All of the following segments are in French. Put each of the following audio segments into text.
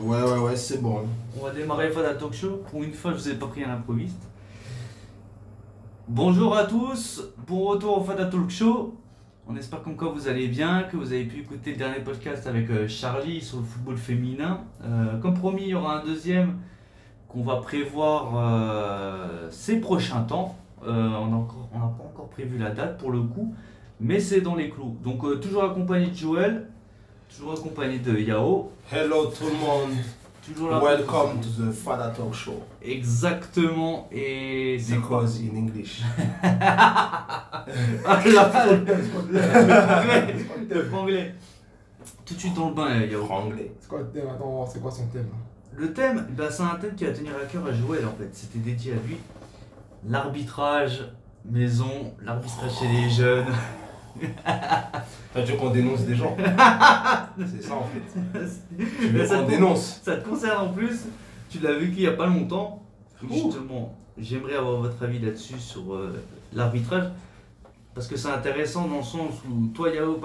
Ouais, c'est bon. On va démarrer Fada Talk Show. Pour une fois, je vous ai pas pris à l'improviste. Bonjour à tous, bon retour au Fada Talk Show. On espère comme quoi vous allez bien, que vous avez pu écouter le dernier podcast avec Charlie sur le football féminin. Comme promis, il y aura un deuxième qu'on va prévoir ces prochains temps. On n'a pas encore prévu la date pour le coup, mais c'est dans les clous. Donc toujours accompagné de Joël, toujours accompagné de Yao. Hello tout le monde. Toujours là. Welcome to the Fada Talk Show. Exactement, et c'est quoi? Because in English. Ah là, le franglais. Tout de suite dans le bain, Yao. Anglais. C'est quoi le thème? Attends, c'est quoi son thème? Le thème, bah, c'est un thème qui va tenir à cœur à Joël en fait. C'était dédié à lui. L'arbitrage maison, l'arbitrage chez les jeunes. T'as dit qu'on dénonce des gens. C'est ça en fait. Tu veux ça, qu'on te, dénonce. ça te concerne en plus. Tu l'as vécu il n'y a pas longtemps. Ouh. Justement, j'aimerais avoir votre avis là-dessus sur l'arbitrage. Parce que c'est intéressant dans le sens où toi Yao,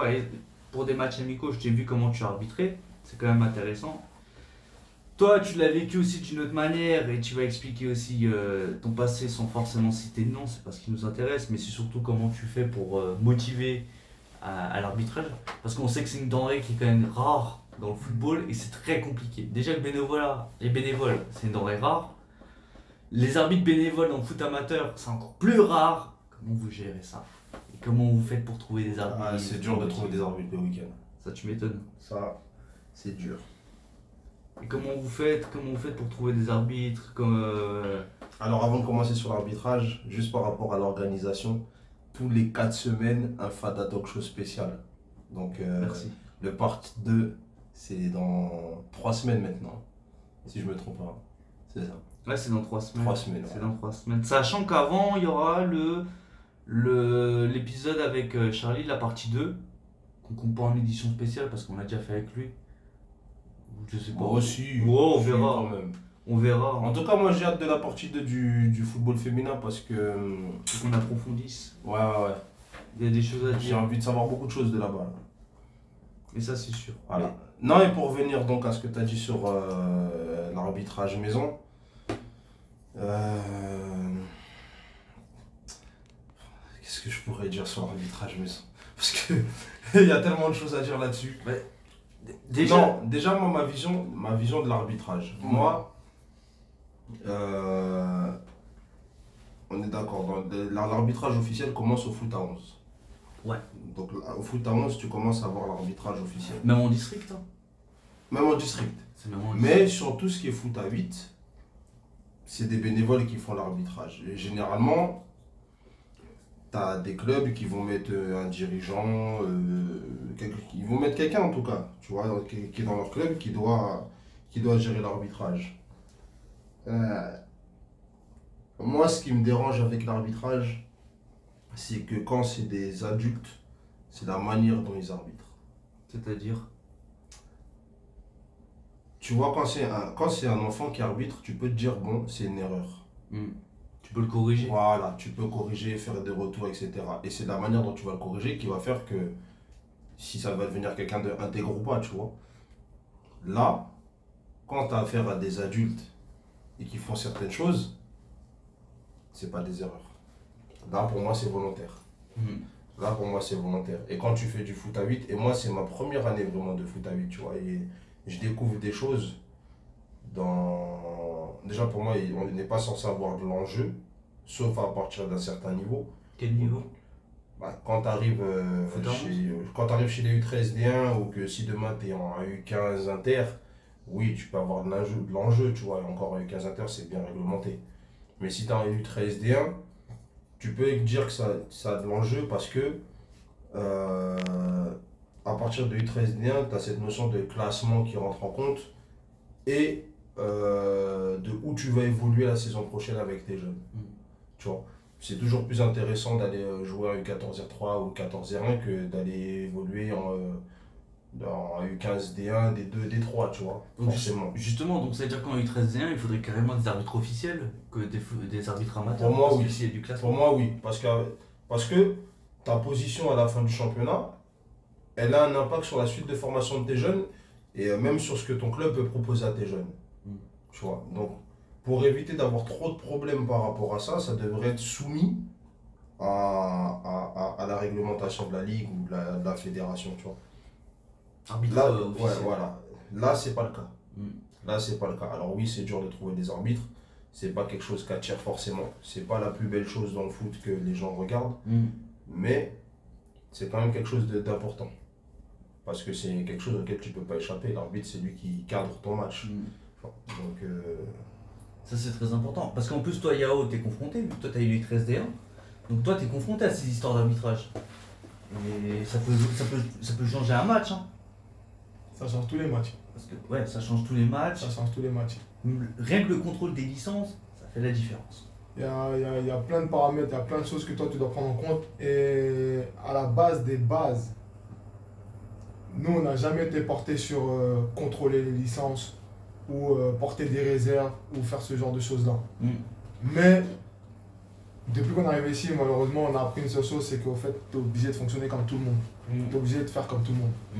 pour des matchs amicaux, je t'ai vu comment tu as arbitré. C'est quand même intéressant. Toi, tu l'as vécu aussi d'une autre manière et tu vas expliquer aussi ton passé sans forcément citer de nom, c'est pas ce qui nous intéresse, mais c'est surtout comment tu fais pour motiver à l'arbitrage. Parce qu'on sait que c'est une denrée qui est quand même rare dans le football et c'est très compliqué. Déjà, les bénévoles, c'est une denrée rare. Les arbitres bénévoles dans le foot amateur, c'est encore plus rare. Comment vous gérez ça? Et comment vous faites pour trouver des arbitres? C'est dur de trouver des arbitres le week-end. Ça, tu m'étonnes. Ça, c'est dur. Et comment vous faites pour trouver des arbitres comme Alors avant de commencer sur l'arbitrage, juste par rapport à l'organisation, tous les 4 semaines, un Fada Talk Show spécial. Donc Merci. le part 2, c'est dans 3 semaines maintenant. Si je me trompe pas. C'est ça. Là, c'est dans 3 semaines. 3 semaines. C'est Ouais. dans 3 semaines. Sachant qu'avant, il y aura l'épisode avec Charlie, la partie 2, qu'on compte pas en édition spéciale parce qu'on l'a déjà fait avec lui. Je sais pas. Moi aussi. Ouais, on si, verra. quand même. On verra. En tout cas, moi j'ai hâte de la partie 2 du football féminin parce que. Faut qu'on approfondisse. Ouais. Il y a des choses à J'ai dire. envie de savoir beaucoup de choses de là-bas. Et ça, c'est sûr. Voilà. Non, et pour revenir donc à ce que tu as dit sur l'arbitrage maison. Qu'est-ce que je pourrais dire sur l'arbitrage maison? Parce que il y a tellement de choses à dire là-dessus. Déjà. Non, déjà moi ma vision de l'arbitrage. Moi, on est d'accord. L'arbitrage officiel commence au foot à 11. Ouais. Donc au foot à 11, tu commences à voir l'arbitrage officiel. Même en district. Hein. Même en district. C'est même en Mais sur tout ce qui est foot à 8, c'est des bénévoles qui font l'arbitrage. Et généralement, tu as des clubs qui vont mettre un dirigeant, ils vont mettre quelqu'un en tout cas, tu vois, qui est dans leur club, qui doit gérer l'arbitrage. Moi, ce qui me dérange avec l'arbitrage, c'est que quand c'est des adultes, c'est la manière dont ils arbitrent. C'est-à-dire. Tu vois, quand c'est un enfant qui arbitre, tu peux te dire, bon, c'est une erreur. Tu peux le corriger. Voilà, tu peux corriger, faire des retours, etc. Et c'est la manière dont tu vas le corriger qui va faire que si ça va devenir quelqu'un d'intègre ou pas, tu vois. Là, quand tu as affaire à des adultes et qui font certaines choses, c'est pas des erreurs. Là, pour moi, c'est volontaire. Là, pour moi, c'est volontaire. Et quand tu fais du foot à 8, et moi, c'est ma première année vraiment de foot à 8, tu vois, et je découvre des choses Déjà, pour moi, on n'est pas censé avoir de l'enjeu, sauf à partir d'un certain niveau. Quel niveau? Quand tu arrives Foot à 11. chez les U13-D1 ou que si demain tu es en U15 Inter, oui, tu peux avoir de l'enjeu, tu vois. Et encore en U15 Inter, c'est bien réglementé. Mais si tu es en U13-D1, tu peux dire que ça a de l'enjeu parce que à partir de U13-D1, tu as cette notion de classement qui rentre en compte et de où tu vas évoluer la saison prochaine avec tes jeunes. Tu vois, c'est toujours plus intéressant d'aller jouer en U14-R3 ou U14-R1 que d'aller évoluer en U15-D1, D2, D3, tu vois, Donc, forcément. Justement, donc ça veut dire qu'en U13-D1, il faudrait carrément des arbitres officiels que des arbitres amateurs. Pour moi, parce oui. que s'il y a du classement. Pour moi, oui, parce que ta position à la fin du championnat, elle a un impact sur la suite de formation de tes jeunes et même sur ce que ton club peut proposer à tes jeunes. Mm. Tu vois. Donc, pour éviter d'avoir trop de problèmes par rapport à ça, ça devrait être soumis à la réglementation de la ligue ou de la fédération, tu vois. Arbitre Là, officiel. ouais, voilà. Là, c'est pas le cas. Mm. Là, c'est pas le cas. Alors oui, c'est dur de trouver des arbitres. C'est pas quelque chose qui attire forcément. C'est pas la plus belle chose dans le foot que les gens regardent. Mm. Mais c'est quand même quelque chose d'important. Parce que c'est quelque chose auquel tu peux pas échapper. L'arbitre, c'est lui qui cadre ton match. Mm. Enfin, donc, Ça c'est très important. Parce qu'en plus toi Yao t'es confronté, vu que toi t'as eu les 13D1. Donc toi t'es confronté à ces histoires d'arbitrage. Et ça peut changer un match. Hein. Ça change tous les matchs. Parce que ouais, ça change tous les matchs. Ça change tous les matchs. Rien que le contrôle des licences, ça fait la différence. Il y a plein de paramètres, il y a plein de choses que toi tu dois prendre en compte. Et à la base des bases, nous on n'a jamais été porté sur contrôler les licences ou porter des réserves ou faire ce genre de choses-là. Mm. Mais depuis qu'on est arrivé ici, malheureusement, on a appris une seule chose, c'est qu'au fait, tu es obligé de fonctionner comme tout le monde. Mm. Tu es obligé de faire comme tout le monde. Mm.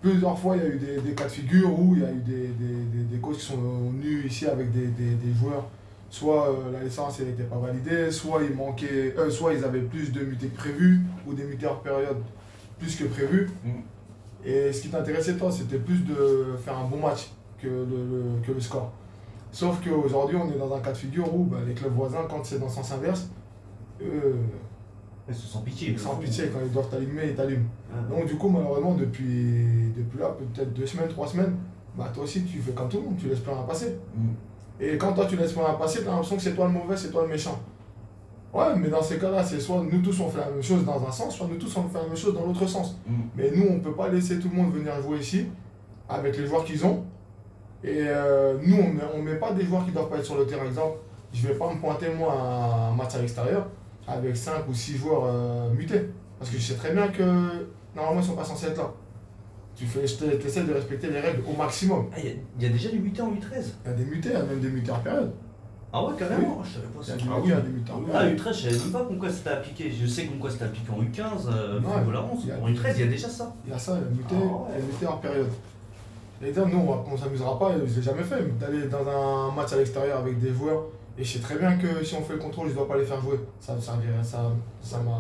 Plusieurs fois, il y a eu des cas de figure où il y a eu des coachs qui sont venus ici avec des joueurs. Soit la licence n'était pas validée, soit il manquait, soit ils avaient plus de mutés que prévu, ou des mutés hors période plus que prévu. Mm. Et ce qui t'intéressait, toi, c'était plus de faire un bon match que le score. Sauf qu'aujourd'hui, on est dans un cas de figure où les clubs voisins, quand c'est dans le sens inverse, Ils sont sans pitié. sans pitié, quand ils doivent t'allumer, ils t'allument. Ah. Donc du coup, malheureusement, depuis là, peut-être 2 semaines, 3 semaines, toi aussi, tu fais comme tout le monde, tu laisses plus rien passer. Mm. Et quand toi, tu laisses plus rien passer, tu as l'impression que c'est toi le mauvais, c'est toi le méchant. Ouais, mais dans ces cas-là, c'est soit nous tous on fait la même chose dans un sens, soit nous tous on fait la même chose dans l'autre sens. Mm. Mais nous, on ne peut pas laisser tout le monde venir jouer ici avec les joueurs qu'ils ont. Et nous, on met pas des joueurs qui ne doivent pas être sur le terrain. Exemple, je ne vais pas me pointer moi à un match à l'extérieur avec 5 ou 6 joueurs mutés. Parce que je sais très bien que normalement, ils ne sont pas censés être là. Tu essaies de respecter les règles au maximum. Ah, il y a déjà des mutés en U13. Il y a des mutés, il y a même des mutés en période. Ah ouais, carrément, je savais pas Il y ça. a des Ah mutés, oui. il y a des mutés en Ah, période. U13, je savais même pas pourquoi c'était appliqué. Je sais pourquoi c'était appliqué en U15, football à 11. il y a- En U13, il y a déjà ça. Il y a ça, il y a muté, Ah ouais. il y a muté en période. Et dire, nous, on ne s'amusera pas, je ne l'ai jamais fait, mais d'aller dans un match à l'extérieur avec des joueurs, et je sais très bien que si on fait le contrôle, je ne dois pas les faire jouer. Ça m'a.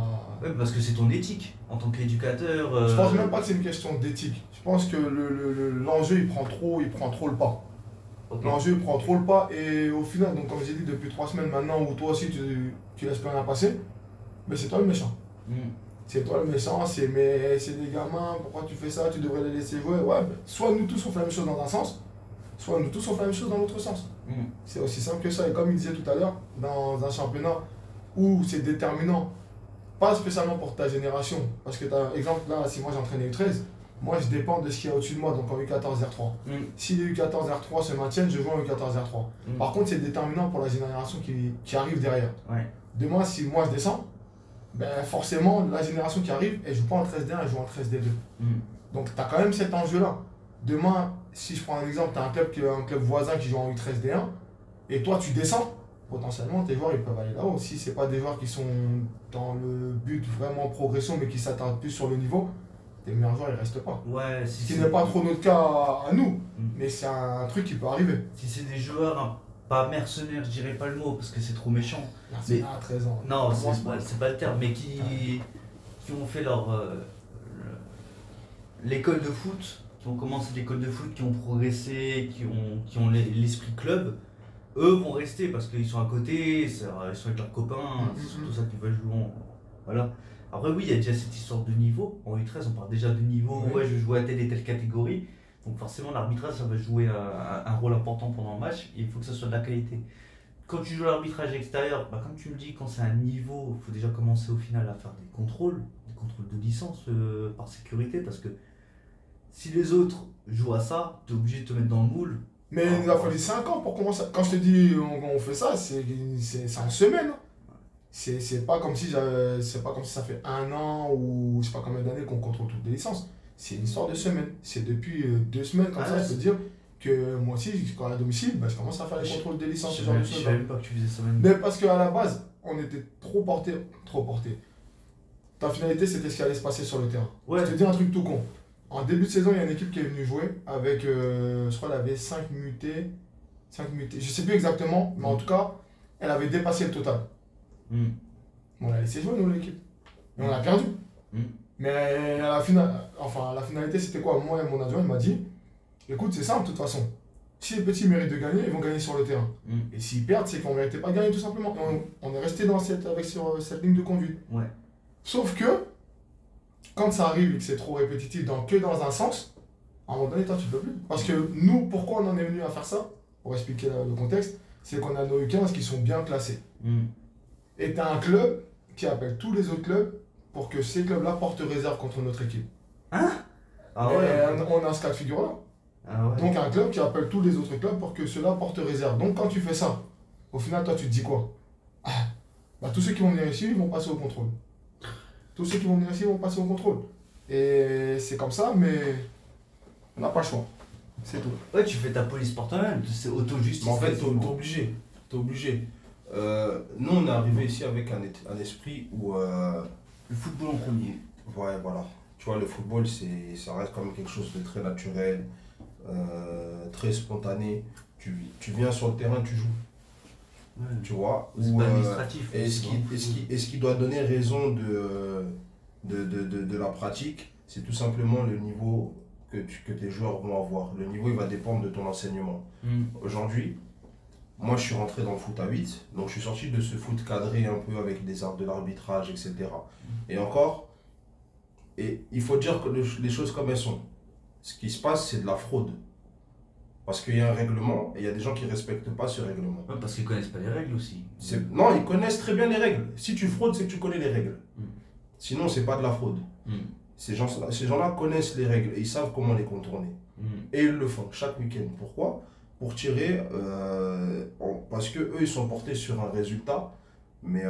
Ouais, parce que c'est ton éthique en tant qu'éducateur. Je pense même pas que c'est une question d'éthique. Je pense que l'enjeu, il prend trop le pas. Ok. L'enjeu, il prend trop le pas, et au final, donc comme j'ai dit, depuis 3 semaines maintenant, où toi aussi, tu laisses plus rien passer, mais c'est toi le méchant. Mm. C'est toi le méchant, mais c'est des gamins, pourquoi tu fais ça, tu devrais les laisser jouer. Ouais, soit nous tous on fait la même chose dans un sens, soit nous tous on fait la même chose dans l'autre sens. Mm. C'est aussi simple que ça. Et comme il disait tout à l'heure, dans un championnat où c'est déterminant, pas spécialement pour ta génération, parce que exemple là, si moi j'entraînais U13, moi je dépends de ce qu'il y a au-dessus de moi, donc en U14 R3. Mm. Si les U14 R3 se maintiennent, je joue en U14 R3. Mm. Par contre, c'est déterminant pour la génération qui arrive derrière. Ouais. Demain, si moi je descends, forcément, la génération qui arrive, elle joue pas en 13D1, elle joue en 13D2. Mm. Donc tu as quand même cet enjeu-là. Demain, si je prends un exemple, tu as un club voisin qui joue en U13D1, et toi tu descends, potentiellement tes joueurs ils peuvent aller là-haut. Si ce n'est pas des joueurs qui sont dans le but vraiment progression, mais qui s'attardent plus sur le niveau, tes meilleurs joueurs ils restent pas. Ouais, Ce si qui c'est n'est pas trop notre cas à nous, Mm. mais c'est un truc qui peut arriver. si c'est des joueurs pas mercenaires, je dirais pas le mot parce que c'est trop méchant. Merci à 13 ans. Non, Moi, c'est pas le terme, mais qui ont fait l'école de foot, qui ont commencé l'école de foot, qui ont progressé, qui ont l'esprit club, eux vont rester parce qu'ils sont à côté, ils sont avec leurs copains, c'est surtout ça qu'ils veulent jouer. Voilà. Après oui, il y a déjà cette histoire de niveau. En U13, on parle déjà de niveau, Oui. ouais, je joue à telle et telle catégorie. Donc forcément, l'arbitrage, ça va jouer un rôle important pendant le match. Et il faut que ça soit de la qualité. Quand tu joues à l'arbitrage extérieur, comme tu me dis, quand c'est un niveau, il faut déjà commencer au final à faire des contrôles de licence par sécurité. Parce que si les autres jouent à ça, tu es obligé de te mettre dans le moule. Mais il nous a fallu 5 ans pour commencer. Quand je te dis on fait ça, c'est en semaine. C'est pas comme si ça fait 1 an ou je sais pas combien d'années qu'on contrôle toutes les licences. C'est une histoire de semaine. C'est depuis 2 semaines comme ça, je peux te dire que moi aussi, quand à domicile, je commence à faire les contrôles des licences, ce genre de Je choses. savais même pas que tu faisais ça même. Mais parce qu'à la base, on était trop porté. Ta finalité, c'était ce qui allait se passer sur le terrain. Ouais. Je te dis un truc tout con. En début de saison, il y a une équipe qui est venue jouer avec, je crois, elle avait 5 mutés. 5 mutés. Je sais plus exactement, mais en tout cas, elle avait dépassé le total. On a laissé jouer, nous, l'équipe. Et on a perdu. Mais à la finalité, c'était quoi? Moi et mon adjoint, il m'a dit, écoute, c'est simple de toute façon. Si les petits méritent de gagner, ils vont gagner sur le terrain. Et s'ils perdent, c'est qu'on ne méritait pas de gagner tout simplement. On est resté sur cette ligne de conduite. Ouais. Sauf que, quand ça arrive et que c'est trop répétitif que dans un sens, à un moment donné, toi, tu peux plus. Parce que nous, pourquoi on en est venu à faire ça? Pour expliquer le contexte, c'est qu'on a nos U15 qui sont bien classés. Et tu as un club qui appelle tous les autres clubs pour que ces clubs-là portent réserve contre notre équipe. Hein? Ah ouais. Et on a ce cas de figure-là. Ah ouais. Donc un club qui appelle tous les autres clubs pour que ceux-là portent réserve. Donc quand tu fais ça, au final, toi, tu te dis quoi? Tous ceux qui vont venir ici, ils vont passer au contrôle. Tous ceux qui vont venir ici vont passer au contrôle. Et c'est comme ça, mais on n'a pas le choix. C'est tout. Ouais, tu fais ta police pour toi-même, c'est auto-justice. Mais en fait, t'es obligé. T'es obligé. Nous, on est arrivé ici avec un esprit où... le football en premier. Ouais, voilà. Tu vois, le football, ça reste quand même quelque chose de très naturel, très spontané. Tu viens sur le terrain, tu joues. Ouais. Tu vois. C'est pas administratif. Et ce qui doit donner raison de la pratique, c'est tout simplement le niveau que tes joueurs vont avoir. Le niveau, il va dépendre de ton enseignement. Aujourd'hui, moi, je suis rentré dans le foot à 8, donc je suis sorti de ce foot cadré un peu avec de l'arbitrage, etc. Et encore, il faut dire que les choses comme elles sont. Ce qui se passe, c'est de la fraude. Parce qu'il y a un règlement et il y a des gens qui ne respectent pas ce règlement. Ouais, parce qu'ils ne connaissent pas les règles aussi. Non, ils connaissent très bien les règles. Si tu fraudes, c'est que tu connais les règles. Sinon, c'est pas de la fraude. Ces gens-là connaissent les règles et ils savent comment les contourner. Et ils le font chaque week-end. Pourquoi? Pour tirer, parce qu'eux, ils sont portés sur un résultat, mais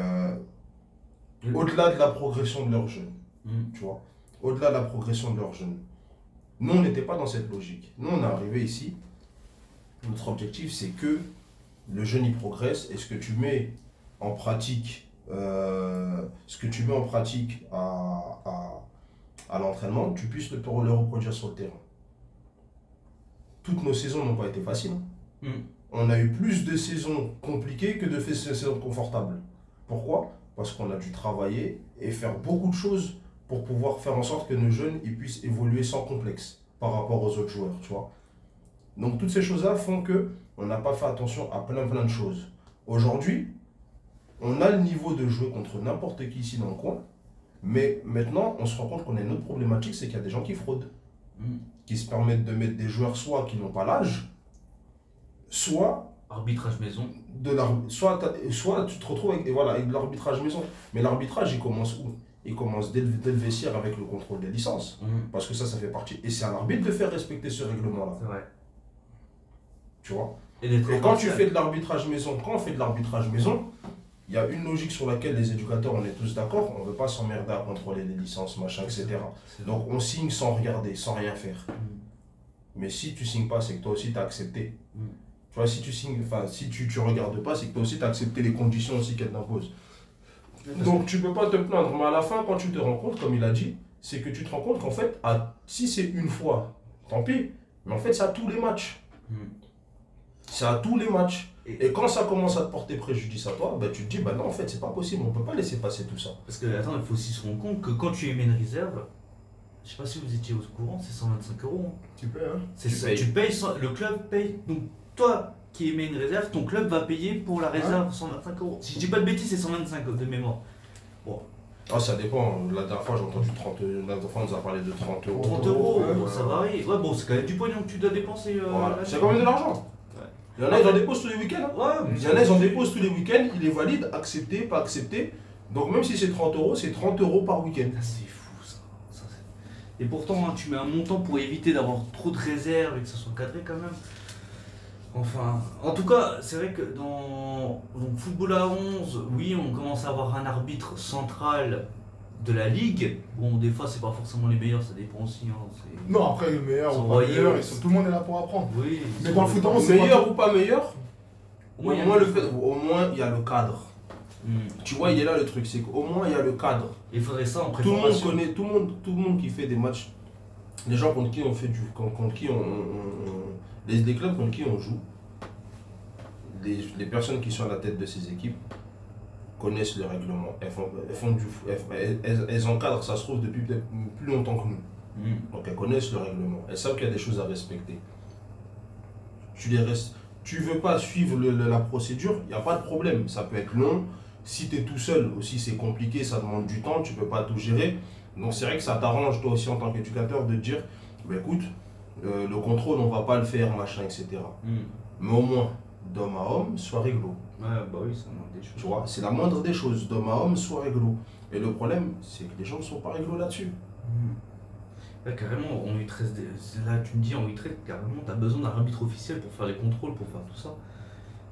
au-delà de la progression de leurs jeunes. Tu vois, au-delà de la progression de leurs jeunes. Nous, on n'était pas dans cette logique. Nous, on est arrivé ici. Notre objectif, c'est que le jeune y progresse et ce que tu mets en pratique, à l'entraînement, tu puisses le reproduire sur le terrain. Toutes nos saisons n'ont pas été faciles. On a eu plus de saisons compliquées que de saisons confortables. Pourquoi? Parce qu'on a dû travailler et faire beaucoup de choses pour pouvoir faire en sorte que nos jeunes ils puissent évoluer sans complexe par rapport aux autres joueurs, tu vois. Donc toutes ces choses-là font que on n'a pas fait attention à plein de choses. Aujourd'hui, on a le niveau de jouer contre n'importe qui ici dans le coin, mais maintenant, on se rend compte qu'on a une autre problématique, c'est qu'il y a des gens qui fraudent, qui se permettent de mettre des joueurs soit qui n'ont pas l'âge, soit... Arbitrage maison. Soit tu te retrouves avec de l'arbitrage maison. Mais l'arbitrage, il commence où? Il commence dès le vestiaire avec le contrôle des licences. Parce que ça fait partie. Et c'est à l'arbitre de faire respecter ce règlement-là. C'est vrai. Tu vois? Et quand tu fais de l'arbitrage maison, il y a une logique sur laquelle les éducateurs, on est tous d'accord, on ne veut pas s'emmerder à contrôler les licences, machin, etc. Donc on signe sans regarder, sans rien faire. Mais si tu signes pas, c'est que toi aussi tu as accepté. Tu vois, si tu signes, si tu regardes pas, c'est que toi aussi tu as accepté les conditions aussi qu'elle t'impose. Donc tu peux pas te plaindre, mais à la fin, quand tu te rends compte, comme il a dit, c'est que tu te rends compte qu'en fait, si c'est une fois, tant pis, mais en fait c'est à tous les matchs. C'est à tous les matchs. Et quand ça commence à te porter préjudice à toi, tu te dis, non, en fait, c'est pas possible, on peut pas laisser passer tout ça. Parce que, attends, il faut aussi se rendre compte que quand tu émets une réserve, je sais pas si vous étiez au courant, c'est 125 €. Tu payes, hein? Tu payes, le club paye. Donc, toi qui émets une réserve, ton club va payer pour la réserve 125 €. Si je dis pas de bêtises, c'est 125 € de mémoire. Bon. Ah, ça dépend. La dernière fois, j'ai entendu 30 €. La dernière fois, on nous a parlé de 30 €. 30 €, ça varie. Ouais, bon, c'est quand même du pognon que tu dois dépenser. Voilà. C'est quand même de l'argent. Il y en a, ils en déposent tous les week-ends. Il y en a, ils en déposent tous les week-ends, ils les valident, accepté, pas accepté. Donc même si c'est 30 €, c'est 30 € par week-end. C'est fou ça. Et pourtant, tu mets un montant pour éviter d'avoir trop de réserves et que ça soit cadré quand même. Enfin, en tout cas, c'est vrai que dans football à 11, oui, on commence à avoir un arbitre central de la ligue. Bon, des fois, c'est pas forcément les meilleurs, ça dépend aussi. Non, après, le meilleur ou pas le meilleur, tout le monde est là pour apprendre. Oui. Mais dans le foot à 11, c'est meilleur ou pas meilleur, au moins il y a le cadre. Tu vois, il est là le truc, c'est qu'au moins il y a le cadre. Il faudrait ça en Tout le monde préparation. connaît, tout le monde qui fait des matchs les gens contre qui on fait contre qui les clubs contre qui on joue, les personnes qui sont à la tête de ces équipes connaissent le règlement. Elles encadrent, ça se trouve, depuis peut-être plus longtemps que nous. Donc elles connaissent le règlement. Elles savent qu'il y a des choses à respecter. Tu veux pas suivre la procédure, il n'y a pas de problème. Ça peut être long. Si tu es tout seul aussi, c'est compliqué, ça demande du temps, tu ne peux pas tout gérer. Donc c'est vrai que ça t'arrange toi aussi en tant qu'éducateur de te dire, bah, écoute, le contrôle, on va pas le faire, machin, etc. Mais au moins, d'homme à homme, soit réglo. Ouais, bah oui, c'est la moindre des choses. Tu vois, c'est la moindre des choses, d'homme à homme, soit réglo. Et le problème, c'est que les gens ne sont pas réglo là-dessus. Ouais, carrément, en U13, là tu me dis en U13, carrément, tu as besoin d'un arbitre officiel pour faire les contrôles, pour faire tout ça.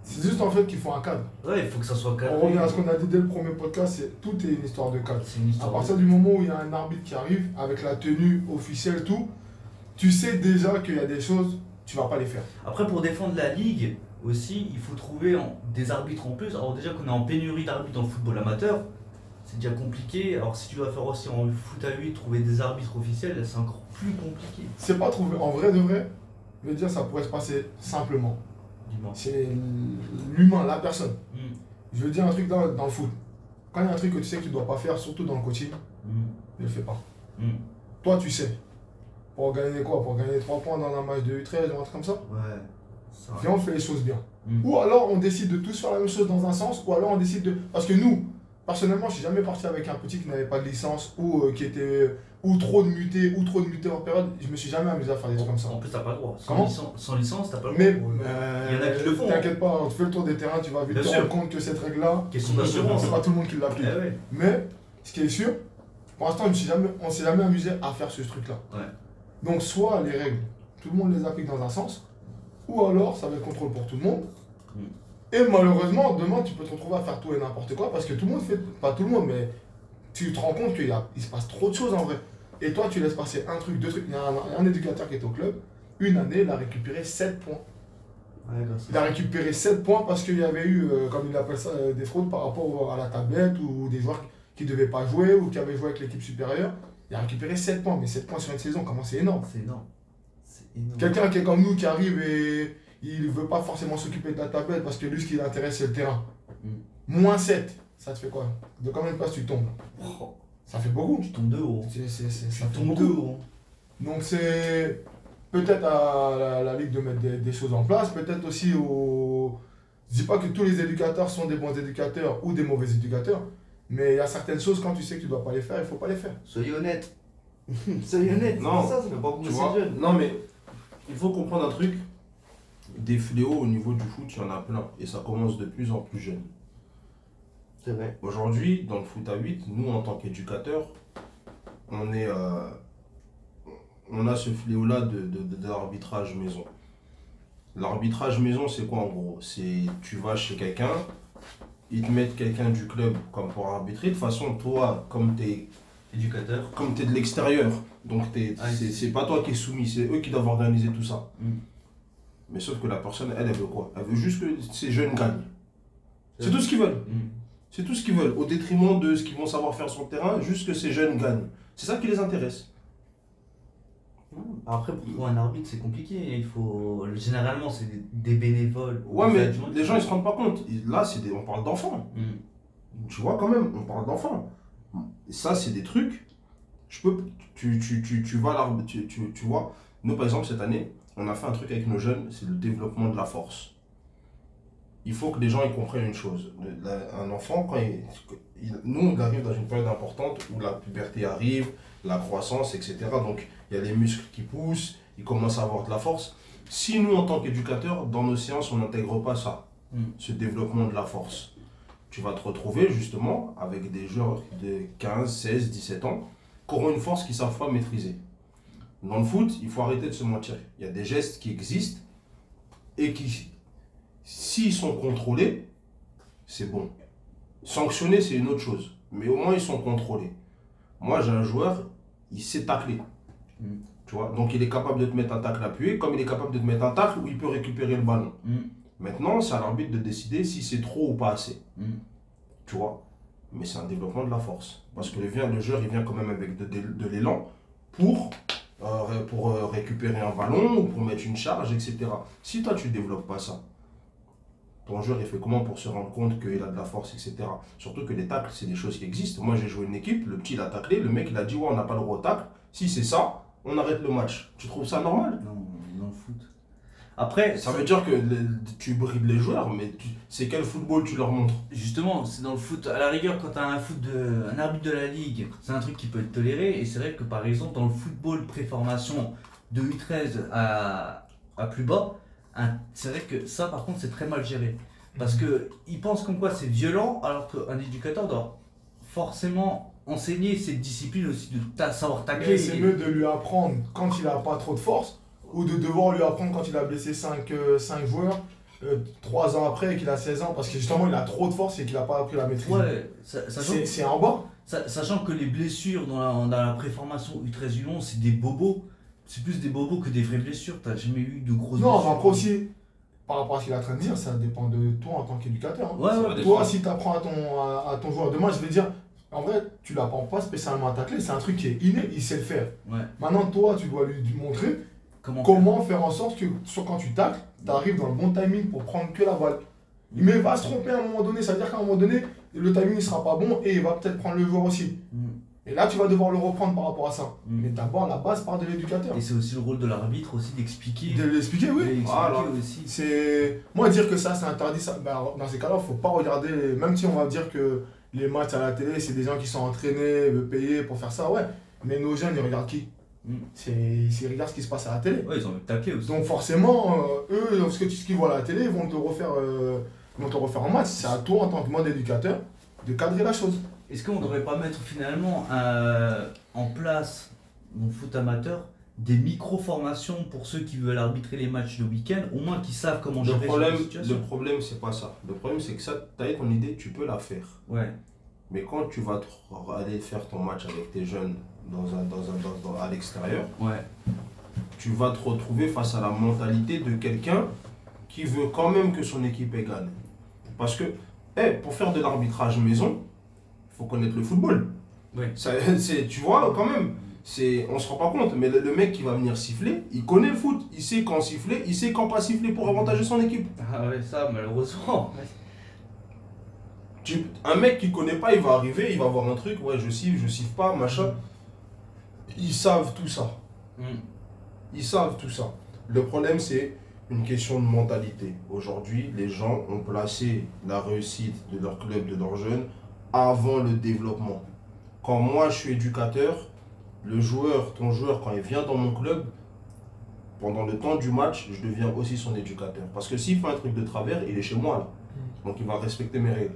C'est juste en fait qu'il faut un cadre. Ouais, il faut que ça soit cadré. On revient à ce qu'on a dit dès le premier podcast, tout est une histoire de cadre. C'est une histoire À partir du moment où il y a un arbitre qui arrive, avec la tenue officielle, tout, tu sais déjà qu'il y a des choses, tu vas pas les faire. Après, pour défendre la ligue aussi, il faut trouver des arbitres en plus. Alors déjà qu'on est en pénurie d'arbitres dans le football amateur, c'est déjà compliqué. Alors si tu vas faire aussi en foot à 8, trouver des arbitres officiels, c'est encore plus compliqué. C'est pas trouvé. En vrai de vrai, je veux dire, ça pourrait se passer simplement. Dis-moi. C'est l'humain, la personne. Je veux dire un truc dans le foot. Quand il y a un truc que tu sais que tu dois pas faire, surtout dans le coaching, ne le fais pas. Toi, tu sais. Pour gagner quoi? Pour gagner 3 points dans un match de U13 ou un truc comme ça? Ouais. Viens, on fait les choses bien. Ou alors on décide de tous faire la même chose dans un sens, ou alors on décide de... Parce que nous, personnellement, je suis jamais parti avec un petit qui n'avait pas de licence, ou qui était... ou trop de mutés hors période. Je me suis jamais amusé à faire des trucs comme ça. En plus, t'as pas le droit. Comment? Sans licence, t'as pas le droit. Mais il y en a qui le font. T'inquiète pas, on te fait le tour des terrains, tu vas vite te rendre compte que cette règle-là, Question d'assurance. c'est pas tout le monde qui l'applique. Eh ouais. Mais, ce qui est sûr, pour l'instant, on s'est jamais amusé à faire ce truc-là. Ouais. Donc, soit les règles, tout le monde les applique dans un sens, ou alors ça va être contrôle pour tout le monde. Et malheureusement, demain, tu peux te retrouver à faire tout et n'importe quoi parce que tout le monde fait, pas tout le monde, mais tu te rends compte qu'il se passe trop de choses en vrai. Et toi, tu laisses passer un truc, deux trucs. Il y a un éducateur qui était au club, une année, il a récupéré 7 points. Ouais, grâce à Il a récupéré 7 points parce qu'il y avait eu, comme il appelle ça, des fraudes par rapport à la tablette ou des joueurs qui ne devaient pas jouer ou qui avaient joué avec l'équipe supérieure. Il a récupéré 7 points, mais 7 points sur une saison, comment c'est énorme. C'est énorme. C'est énorme. Quelqu'un qui est comme nous, qui arrive et il ne veut pas forcément s'occuper de la tablette parce que lui, ce qui l'intéresse, c'est le terrain. Moins 7, ça te fait quoi? De combien de places tu tombes? Oh, Ça fait beaucoup. tu tombes de haut. Ça fait tombe de beaucoup. haut. Donc c'est peut-être à la Ligue de mettre des choses en place, peut-être aussi au... Je dis pas que tous les éducateurs sont des bons éducateurs ou des mauvais éducateurs, mais il y a certaines choses, quand tu sais que tu ne dois pas les faire, il ne faut pas les faire. Soyez honnête. Soyez honnête. Non, ça fait pas tu vois, jeune. non mais il faut comprendre un truc. Des fléaux au niveau du foot, il y en a plein. Et ça commence de plus en plus jeune. C'est vrai. Aujourd'hui, dans le foot à 8, nous en tant qu'éducateurs, on a ce fléau-là de l'arbitrage maison. L'arbitrage maison, c'est quoi en gros? C'est tu vas chez quelqu'un, ils te mettent quelqu'un du club comme pour arbitrer. De toute façon, toi, comme tu Éducateur. es de l'extérieur, donc c'est pas toi qui es soumis, c'est eux qui doivent organiser tout ça. Mais sauf que la personne, elle veut quoi? Elle veut juste que ces jeunes gagnent. C'est tout ce qu'ils veulent. C'est tout ce qu'ils veulent, au détriment de ce qu'ils vont savoir faire sur le terrain, juste que ces jeunes gagnent. C'est ça qui les intéresse. Après, pour trouver un arbitre, c'est compliqué. Il faut... Généralement, c'est des bénévoles. Ouais, mais les gens, ils se rendent pas compte. Là, on parle d'enfants. Tu vois, quand même, on parle d'enfants. Et ça, c'est des trucs. Tu vois, nous, par exemple, cette année, on a fait un truc avec nos jeunes, c'est le développement de la force. Il faut que les gens ils comprennent une chose. Un enfant, nous, on arrive dans une période importante où la puberté arrive, la croissance, etc. Donc, il y a les muscles qui poussent, ils commencent à avoir de la force. Si nous, en tant qu'éducateurs, dans nos séances, on n'intègre pas ça, ce développement de la force, tu vas te retrouver justement avec des joueurs de 15, 16, 17 ans qui auront une force qu'ils ne savent pas maîtriser. Dans le foot, il faut arrêter de se mentir. Il y a des gestes qui existent et qui, s'ils sont contrôlés, c'est bon. Sanctionner, c'est une autre chose. Mais au moins, ils sont contrôlés. Moi, j'ai un joueur, il sait tacler. Tu vois? Donc, il est capable de te mettre un tacle appuyé, comme il est capable de te mettre un tacle où il peut récupérer le ballon. Maintenant, c'est à l'arbitre de décider si c'est trop ou pas assez. Tu vois? Mais c'est un développement de la force. Parce que le joueur, il vient quand même avec de l'élan pour pour récupérer un ballon ou pour mettre une charge, etc. Si toi tu ne développes pas ça, ton joueur il fait comment pour se rendre compte qu'il a de la force, etc. Surtout que les tacles, c'est des choses qui existent. Moi j'ai joué une équipe, le petit il a taclé, le mec il a dit ouais on n'a pas le droit au tacle. Si c'est ça, on arrête le match. Tu trouves ça normal? Non, dans le foot. Après, Ça veut dire que tu brides les joueurs, mais c'est quel football tu leur montres? justement, c'est dans le foot. À la rigueur, quand tu as un arbitre de la ligue, c'est un truc qui peut être toléré. Et c'est vrai que par exemple, dans le football préformation de U13 à plus bas, c'est vrai que ça, par contre, c'est très mal géré. Parce qu'ils pensent comme quoi c'est violent, alors qu'un éducateur doit forcément enseigner cette discipline aussi, de savoir tacler. Mais c'est mieux de lui apprendre quand il n'a pas trop de force, ou de devoir lui apprendre quand il a blessé 5 joueurs, 3 ans après et qu'il a 16 ans, parce que justement il a trop de force et qu'il n'a pas appris la maîtrise. Ouais, C'est en bas. sachant que les blessures dans la préformation U13 U11, c'est des bobos. C'est plus des bobos que des vraies blessures. T'as jamais eu de grosses Non, blessures. mais après aussi, par rapport à ce qu'il est en train de dire, ça dépend de toi en tant qu'éducateur. Hein. Ouais, Ça ouais. va Toi, dépendre. si tu apprends à ton joueur, demain je vais dire, en vrai, tu l'apprends pas spécialement à tacler, c'est un truc qui est inné, il sait le faire. Ouais. Maintenant, toi, tu dois lui montrer Comment comment faire en sorte que, soit quand tu tacles, tu arrives dans le bon timing pour prendre que la balle. Mais il va se tromper à un moment donné, ça veut dire qu'à un moment donné, le timing ne sera pas bon et il va peut-être prendre le joueur aussi. Mm. Et là, tu vas devoir le reprendre par rapport à ça. Mm. Mais d'abord, la base part de l'éducateur. Et c'est aussi le rôle de l'arbitre aussi d'expliquer. De l'expliquer, oui. D'expliquer Voilà. aussi. C'est moi dire que ça c'est interdit, ça, ben, dans ces cas-là, faut pas regarder, même si on va dire que les matchs à la télé, c'est des gens qui sont entraînés, payés pour faire ça, ouais. Mais nos jeunes, ils regardent qui? Mm. Ils regardent ce qui se passe à la télé. Ouais, ils ont envie de tacler aussi. Donc forcément, eux, ce qu'ils voient à la télé, ils vont te refaire en match. C'est à toi, en tant que moi d'éducateur, de cadrer la chose. Est-ce qu'on ne devrait pas mettre finalement en place, dans le foot amateur, des micro-formations pour ceux qui veulent arbitrer les matchs le week-end, au moins qu'ils savent comment Le gérer cette problème, situation? le problème c'est pas ça. Le problème, c'est que ça, tu as ton idée, tu peux la faire. Ouais. Mais quand tu vas aller faire ton match avec tes jeunes à l'extérieur, Ouais. tu vas te retrouver face à la mentalité de quelqu'un qui veut quand même que son équipe ait gagné. Parce que, pour faire de l'arbitrage maison, il faut connaître le football. Ouais. Tu vois, quand même, on se rend pas compte, mais le mec qui va venir siffler, il connaît le foot. Il sait quand siffler, il sait quand pas siffler pour avantager son équipe. Ah ouais, ça, malheureusement. Un mec qui connaît pas, il va arriver, il va voir un truc, ouais, je siffle pas, machin. Ils savent tout ça. Mm. Ils savent tout ça. Le problème, c'est une question de mentalité. Aujourd'hui, les gens ont placé la réussite de leur club, de leurs jeunes, avant le développement. Quand moi, je suis éducateur, ton joueur, quand il vient dans mon club, pendant le temps du match, je deviens aussi son éducateur. Parce que s'il fait un truc de travers, il est chez moi, là. Donc, il va respecter mes règles.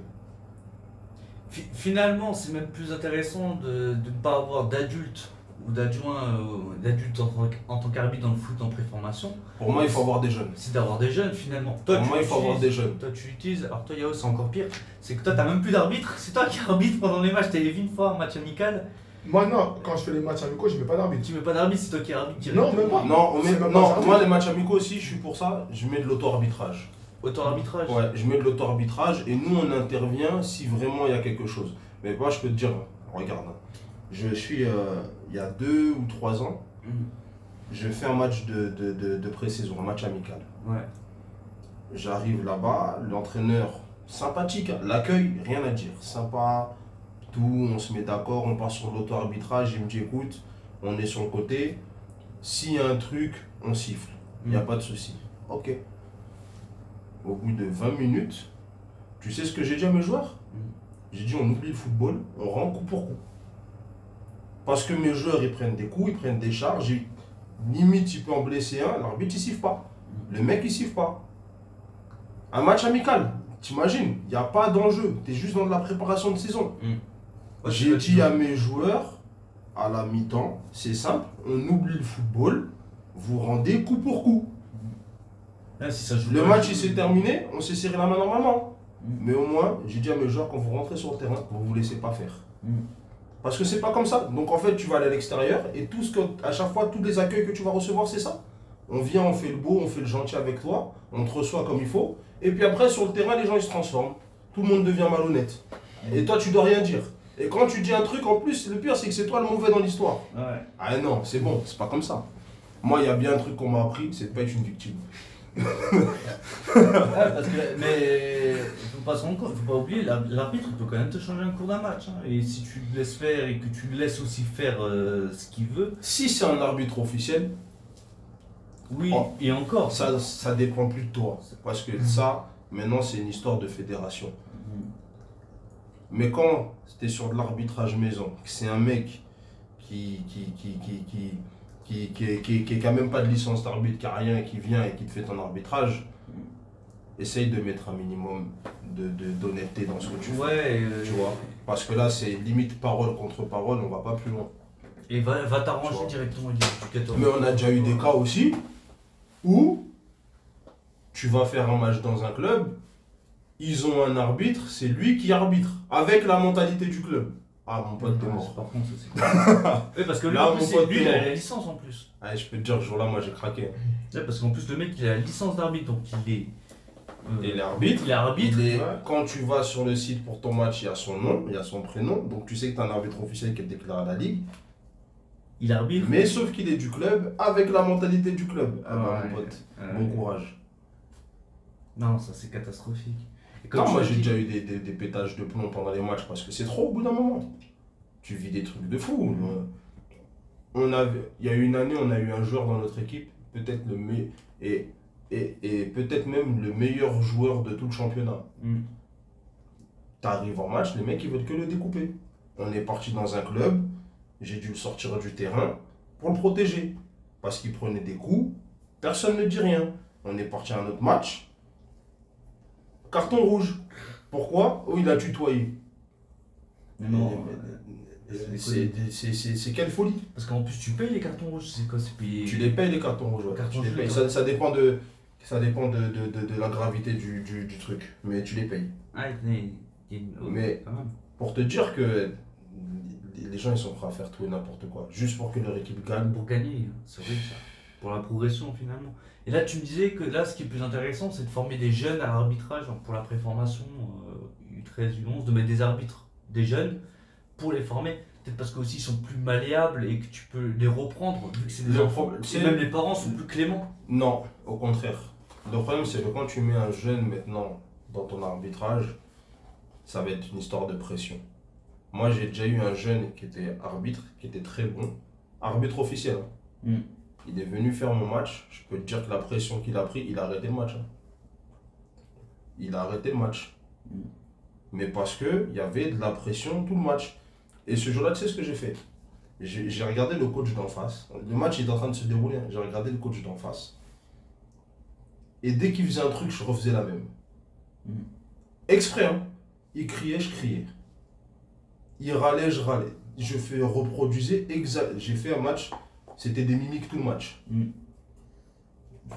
Finalement, c'est même plus intéressant de ne pas avoir d'adultes ou d'adultes en tant qu'arbitre dans le foot en préformation. Pour moi, il faut avoir des jeunes. C'est d'avoir des jeunes finalement. Pour moi, il faut avoir des jeunes. Toi, tu utilises. Alors, toi, Yao, c'est encore pire. C'est que toi, t'as même plus d'arbitre. C'est toi qui arbitre pendant les matchs. T'as vu une fois un match amical. Moi, non, quand je fais les matchs amicaux, je mets pas d'arbitre. Tu mets pas d'arbitre, c'est toi qui arbitre. Non, même pas. Non, C'est même pas non ça. moi, les matchs amicaux aussi, je suis pour ça, je mets de l'auto-arbitrage. Auto-arbitrage. Ouais, je mets de l'auto-arbitrage et nous, on intervient si vraiment il y a quelque chose. Mais moi, je peux te dire, regarde, je suis, il y a 2 ou 3 ans, je fais un match de pré-saison, un match amical. Ouais. J'arrive là-bas, l'entraîneur, sympathique, l'accueil, rien à dire, sympa, tout, on se met d'accord, on part sur l'auto-arbitrage, il me dit, écoute, on est sur le côté, s'il y a un truc, on siffle, il n'y a pas de souci. Ok. Au bout de 20 minutes, tu sais ce que j'ai dit à mes joueurs? J'ai dit, on oublie le football, on rend coup pour coup. Parce que mes joueurs, ils prennent des coups, ils prennent des charges, limite, il peut en blesser un, l'arbitre, il siffle pas. Le mec, il siffle pas. Un match amical, t'imagines, il n'y a pas d'enjeu, tu es juste dans de la préparation de saison. Ouais, J'ai dit à mes joueurs, à la mi-temps, c'est simple, on oublie le football, vous rendez coup pour coup. Là, si ça joue Le pas, match, il s'est terminé, on s'est serré la main normalement. Mais au moins, j'ai dit à mes joueurs, quand vous rentrez sur le terrain, vous ne vous laissez pas faire. Parce que c'est pas comme ça. Donc en fait, tu vas aller à l'extérieur et à chaque fois, tous les accueils que tu vas recevoir, c'est ça. On vient, on fait le beau, on fait le gentil avec toi, on te reçoit comme il faut. Et puis après, sur le terrain, les gens ils se transforment. Tout le monde devient malhonnête. Et toi, tu dois rien dire. Et quand tu dis un truc, en plus, le pire, c'est que c'est toi le mauvais dans l'histoire. Ouais. Ah non, c'est bon, c'est pas comme ça. Moi, il y a bien un truc qu'on m'a appris, c'est de pas être une victime. Parce que, mais faut pas se rendre compte, faut pas oublier, l'arbitre il peut quand même te changer un cours d'un match. Hein. Et si tu le laisses faire et que tu le laisses aussi faire ce qu'il veut. Si c'est un arbitre officiel, Oui, oh, et encore. ça dépend plus de toi. Parce que ça, maintenant, c'est une histoire de fédération. Mais quand c'était sur de l'arbitrage maison, que c'est un mec qui a même pas de licence d'arbitre, qui a rien, qui vient et qui te fait ton arbitrage, essaye de mettre un minimum d'honnêteté dans ce que tu fais. Ouais, Tu vois. Parce que là, c'est limite parole contre parole, on va pas plus loin. et va Tu t'arranger vois. directement du 14. Mais on a déjà eu des cas aussi où tu vas faire un match dans un club, ils ont un arbitre, c'est lui qui arbitre, avec la mentalité du club. Ah, mon pote, t'es mort. Par contre, ça c'est. Oui, parce que lui, Là, en plus, mon pote, lui, t'es il a mort. la licence en plus. Ah, je peux te dire, ce jour-là, moi, j'ai craqué. Ouais, parce qu'en plus, le mec, il a la licence d'arbitre, donc il est. Et l'arbitre, Il est arbitre. Ouais. quand tu vas sur le site pour ton match, il y a son nom, il y a son prénom, donc tu sais que tu as un arbitre officiel qui est déclaré à la Ligue. Il arbitre. Mais sauf qu'il est du club, avec la mentalité du club. Ah bah, Ouais. mon pote, Ouais. bon courage. Non, ça c'est catastrophique. Et comme Non, tu moi l'as j'ai dit- déjà eu des pétages de plomb pendant les matchs parce que c'est trop au bout d'un moment. Tu vis des trucs de fou. Il y a eu une année, on a eu un joueur dans notre équipe, peut-être le meilleur, et peut-être même le meilleur joueur de tout le championnat. Hmm. T'arrives en match, les mecs ils veulent que le découper. On est parti dans un club, j'ai dû le sortir du terrain pour le protéger. Parce qu'il prenait des coups, personne ne dit rien. On est parti à un autre match, carton rouge. Pourquoi? Oh, il a tutoyé. Mais non. C'est quelle folie. Parce qu'en plus, tu payes les cartons rouges, c'est quoi? C'est payé. Tu les payes les cartons rouges. Ouais. Cartons Tu les rouges, payes. d'accord. Ça dépend de la gravité du truc. Mais tu les payes. Ah, Mais- quand même. Pour te dire que les gens ils sont prêts à faire tout et n'importe quoi. Juste pour que leur équipe gagne. Pour gagner, c'est vrai ça. Pour la progression finalement. Et là, tu me disais que là, ce qui est plus intéressant, c'est de former des jeunes à l'arbitrage pour la préformation U13, U11, de mettre des arbitres, des jeunes, pour les former. Peut-être parce qu'aussi ils sont plus malléables et que tu peux les reprendre, vu que c'est des Le enfants. pro- Et c'est- même les parents sont plus cléments. Non, au contraire. Le problème, c'est que quand tu mets un jeune maintenant dans ton arbitrage, ça va être une histoire de pression. Moi, j'ai déjà eu un jeune qui était arbitre, qui était très bon, arbitre officiel. Hein. Mm. Il est venu faire mon match. Je peux te dire que la pression qu'il a pris, il a arrêté le match. Hein. Il a arrêté le match. Mm. Mais parce qu'il y avait de la pression tout le match. Et ce jour-là, tu sais ce que j'ai fait? J'ai regardé le coach d'en face. Le match il est en train de se dérouler. Hein. J'ai regardé le coach d'en face. Et dès qu'il faisait un truc, je refaisais la même. Mm. Exprès, hein. Il criait, je criais. Il râlait, je râlais. Reproduisais exact. J'ai fait un match, c'était des mimiques tout le match. Mm.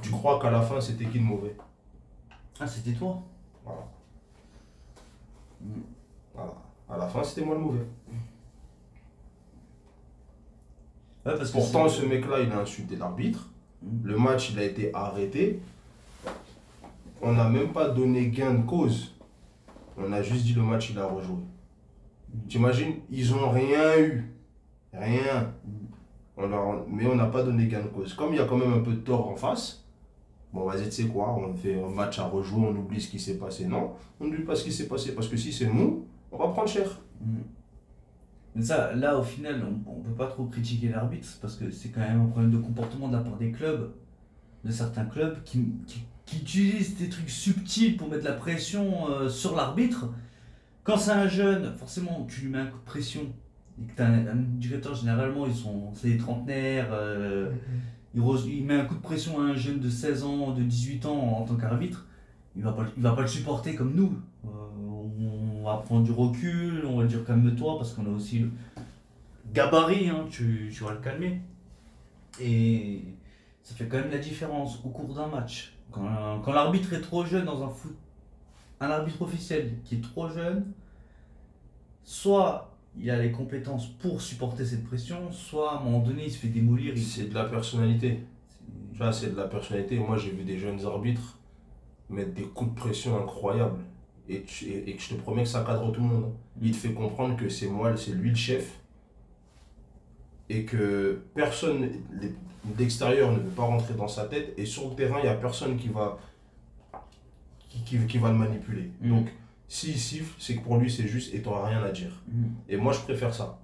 Tu crois qu'à la fin, c'était qui le mauvais? Ah, c'était toi? Voilà. Mm. Voilà. À la fin, c'était moi le mauvais. Ouais, parce que Pourtant, c'est- ce mec-là, il a insulté l'arbitre. Mm. Le match, il a été arrêté. On n'a même pas donné gain de cause. On a juste dit le match, il a rejoué. T'imagines, ils n'ont rien eu. Rien. Mais on n'a pas donné gain de cause. Comme il y a quand même un peu de tort en face, bon, vas-y, tu sais quoi, on fait un match à rejouer, on oublie ce qui s'est passé. Non, on n'oublie pas ce qui s'est passé. Parce que si c'est nous, on va prendre cher. Mm. Mais ça, là, au final, on peut pas trop critiquer l'arbitre parce que c'est quand même un problème de comportement de la part des clubs, de certains clubs qui utilisent des trucs subtils pour mettre la pression sur l'arbitre. Quand c'est un jeune, forcément, tu lui mets un coup de pression et que tu as un éducateur, généralement, c'est des trentenaires, il met un coup de pression à un jeune de 16 ans, de 18 ans en tant qu'arbitre, il va pas le supporter comme nous. On va prendre du recul, on va lui dire calme-toi parce qu'on a aussi le gabarit, hein, tu vas le calmer. Et ça fait quand même la différence au cours d'un match. Quand l'arbitre est trop jeune dans un foot, un arbitre officiel qui est trop jeune, soit il a les compétences pour supporter cette pression, soit à un moment donné il se fait démolir. C'est de la personnalité. Tu vois, c'est de la personnalité. Moi, j'ai vu des jeunes arbitres mettre des coups de pression incroyables. et que je te promets que ça cadre tout le monde. Il te fait comprendre que c'est moi, c'est lui le chef et que personne d'extérieur ne peut pas rentrer dans sa tête et sur le terrain, il n'y a personne qui va le manipuler. Donc, s'il siffle, c'est que pour lui, c'est juste et tu n'auras rien à dire. Et moi, je préfère ça.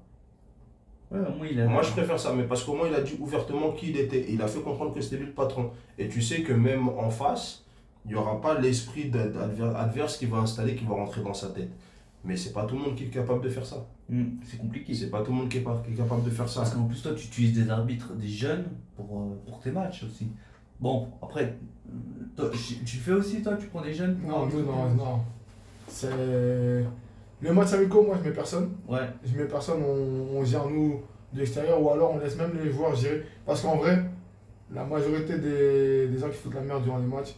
Ouais, Moi, je préfère ça, mais parce qu'au moins, il a dit ouvertement qui il était. Et il a fait comprendre que c'était lui le patron. Et tu sais que même en face, il n'y aura pas l'esprit adverse qui va installer, qui va rentrer dans sa tête. Mais c'est pas tout le monde qui est capable de faire ça. C'est compliqué. C'est pas tout le monde qui est capable de faire ça. Parce qu'en plus, toi, tu utilises des arbitres, des jeunes, pour tes matchs aussi. Bon, après, toi, tu fais aussi, toi, tu prends des jeunes pour arbitrer tes matchs? Non. C'est. Les matchs amicaux, moi, je mets personne. Ouais. Je mets personne, on gère nous de l'extérieur ou alors on laisse même les joueurs gérer. Parce qu'en vrai, la majorité des gens qui foutent la merde durant les matchs,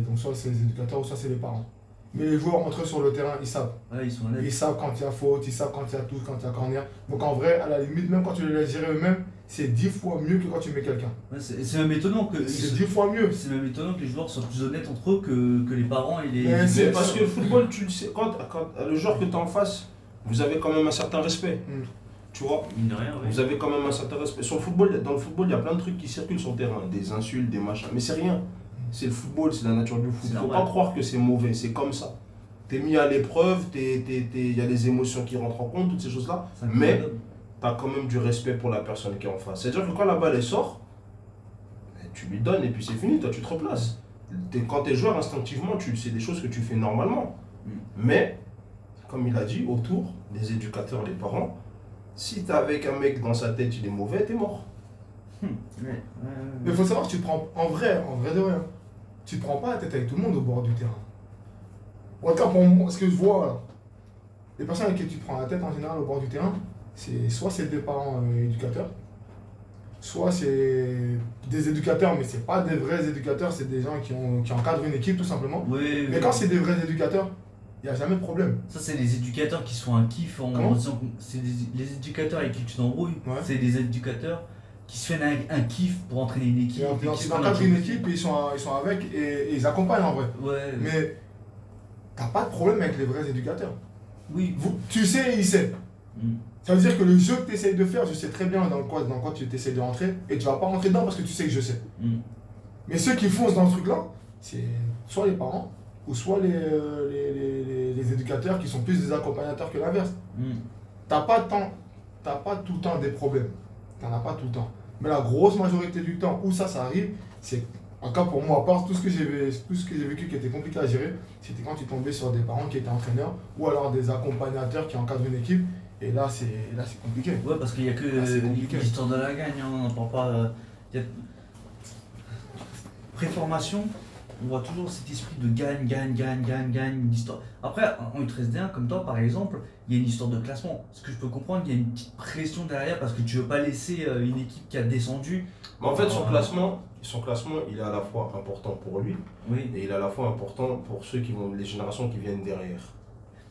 donc soit c'est les éducateurs ou soit c'est les parents. Mais les joueurs entre eux sur le terrain, ils savent. Ouais, ils sont honnêtes. Ils savent quand il y a faute, ils savent quand il y a touche, quand il y a corner. Donc en vrai, à la limite, même quand tu les laisses gérer eux-mêmes, c'est 10 fois mieux que quand tu mets quelqu'un. Ouais, c'est même étonnant que. C'est 10 fois mieux. C'est même étonnant que les joueurs soient plus honnêtes entre eux que les parents et les. Mais C'est parce que le football, tu le sais, quand le joueur que tu as en face, vous avez quand même un certain respect. Tu vois, Mine de rien, ouais. vous avez quand même un certain respect. Sur le football, dans le football, il y a plein de trucs qui circulent sur le terrain, des insultes, des machins. Mais c'est rien. C'est le football, c'est la nature du foot. C'est Faut normal. pas croire que c'est mauvais, c'est comme ça. T'es mis à l'épreuve, il y a des émotions qui rentrent en compte, toutes ces choses-là. Ça me Mais donne. tu as quand même du respect pour la personne qui est en face. C'est-à-dire que quand la balle elle sort, tu lui donnes et puis c'est fini, toi tu te replaces. Quand tu es joueur, instinctivement, c'est des choses que tu fais normalement. Mais, comme il a dit, autour, les éducateurs, les parents, si tu es avec un mec dans sa tête, il est mauvais, t'es mort. Mais il faut savoir que tu te prends, en vrai de rien, tu te prends pas la tête avec tout le monde au bord du terrain. En tout cas, pour moi, ce que je vois, là, les personnes avec qui tu te prends la tête en général au bord du terrain, soit c'est des parents éducateurs, soit c'est des éducateurs, mais c'est pas des vrais éducateurs, c'est des gens qui encadrent une équipe tout simplement. Oui, Mais quand c'est des vrais éducateurs, il n'y a jamais de problème. ça, c'est les éducateurs qui se font un kiff en disant que c'est les éducateurs avec qui tu t'embrouilles. Ouais. C'est des éducateurs qui se font un kiff pour entraîner une équipe. Et qui se ils font encadrent leur une kiff. équipe et ils sont avec et ils accompagnent en vrai. Ouais. Mais t'as pas de problème avec les vrais éducateurs. Oui. Tu sais et il sait. Ça veut dire que le jeu que tu essayes de faire, je sais très bien dans quoi tu essayes de rentrer et tu vas pas rentrer dedans parce que tu sais que je sais. Mais ceux qui foncent dans ce truc-là, c'est soit les parents ou soit les éducateurs qui sont plus des accompagnateurs que l'inverse. T'as pas tout le temps des problèmes. T'en as pas tout le temps. Mais la grosse majorité du temps où ça arrive, c'est, en tout cas pour moi, à part tout ce que j'ai vécu qui était compliqué à gérer, c'était quand tu tombais sur des parents qui étaient entraîneurs ou alors des accompagnateurs qui encadrent une équipe. Et là, c'est compliqué. Ouais, parce qu'il n'y a que l'histoire de la gagne, hein, on n'entend pas. Préformation, on voit toujours cet esprit de gagne, une histoire. Après, en U13D1, comme toi par exemple, il y a une histoire de classement. Ce que je peux comprendre, il y a une petite pression derrière parce que tu veux pas laisser une équipe qui a descendu. Mais en fait, son classement, il est à la fois important pour lui et il est à la fois important pour les générations qui viennent derrière.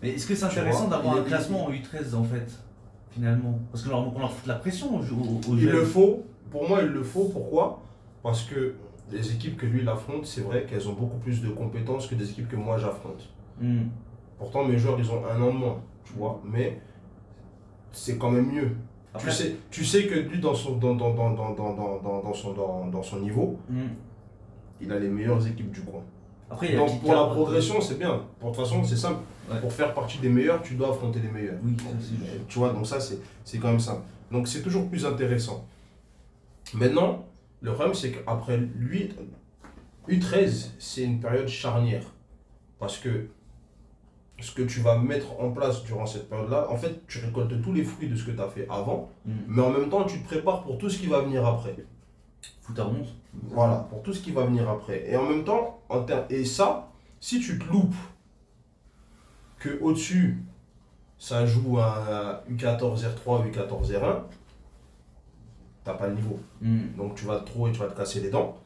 Mais est-ce que c'est intéressant d'avoir un classement en U13 en fait, finalement? Parce que on leur fout de la pression aux jeunes. Il le faut, pour moi il le faut, pourquoi? Parce que les équipes que lui il affronte, c'est vrai qu'elles ont beaucoup plus de compétences que des équipes que moi j'affronte. Pourtant mes joueurs ils ont un an de moins, tu vois, mais c'est quand même mieux. Après, tu sais que lui dans son niveau, il a les meilleures équipes du coin. Après, donc pour la progression c'est bien, de toute façon c'est simple. Ouais. Pour faire partie des meilleurs, tu dois affronter les meilleurs. Oui, tu vois, donc ça c'est quand même simple. Donc c'est toujours plus intéressant. Maintenant, le problème c'est qu'après lui, U13, c'est une période charnière. Parce que ce que tu vas mettre en place durant cette période-là, en fait, tu récoltes tous les fruits de ce que tu as fait avant, mais en même temps, tu te prépares pour tout ce qui va venir après. Foot à 11. Voilà, pour tout ce qui va venir après. Et en même temps, et ça, si tu te loupes, que au-dessus, ça joue à U14 R3, U14 R1, t'as pas le niveau. Donc tu vas te casser les dents.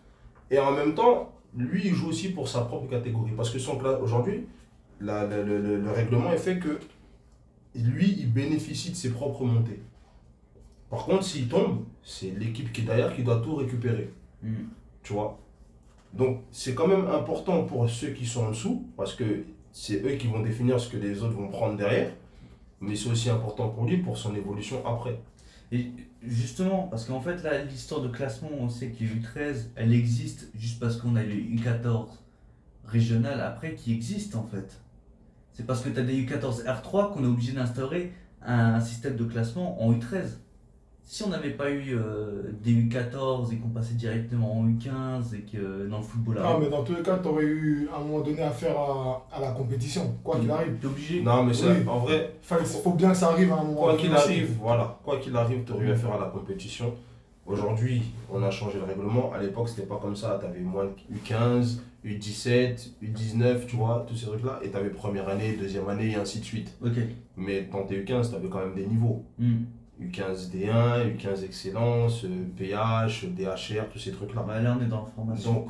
Et en même temps, lui, il joue aussi pour sa propre catégorie. Parce que aujourd'hui, le règlement est fait que lui, il bénéficie de ses propres montées. Par contre, s'il tombe, c'est l'équipe qui est derrière qui doit tout récupérer. Tu vois? Donc, c'est quand même important pour ceux qui sont en dessous, parce que c'est eux qui vont définir ce que les autres vont prendre derrière, mais c'est aussi important pour lui, pour son évolution après. Et justement, parce qu'en fait, là, l'histoire de classement, on sait que U13, elle existe juste parce qu'on a les U14 régionales après qui existent en fait. C'est parce que tu as des U14 R3 qu'on est obligé d'instaurer un système de classement en U13. Si on n'avait pas eu des U14 et qu'on passait directement en U15 et que dans le football Non, mais dans tous les cas, tu aurais eu à un moment donné affaire à la compétition, quoi qu'il arrive. t'es obligé. Non, mais Oui. en vrai, Enfin, il faut bien que ça arrive à un moment quoi donné qu'il aussi. arrive, voilà, quoi qu'il arrive, tu aurais eu affaire à la compétition. Aujourd'hui, on a changé le règlement. À l'époque, c'était pas comme ça. Tu avais moins de U15, U17, U19, tu vois, tous ces trucs-là. Et tu avais première année, deuxième année, et ainsi de suite. Ok. Mais dans tes U15, tu avais quand même des niveaux. Hmm. U15 D1, U15 Excellence, PH, DHR, tous ces trucs-là. Ouais, là, on est dans la formation. Donc,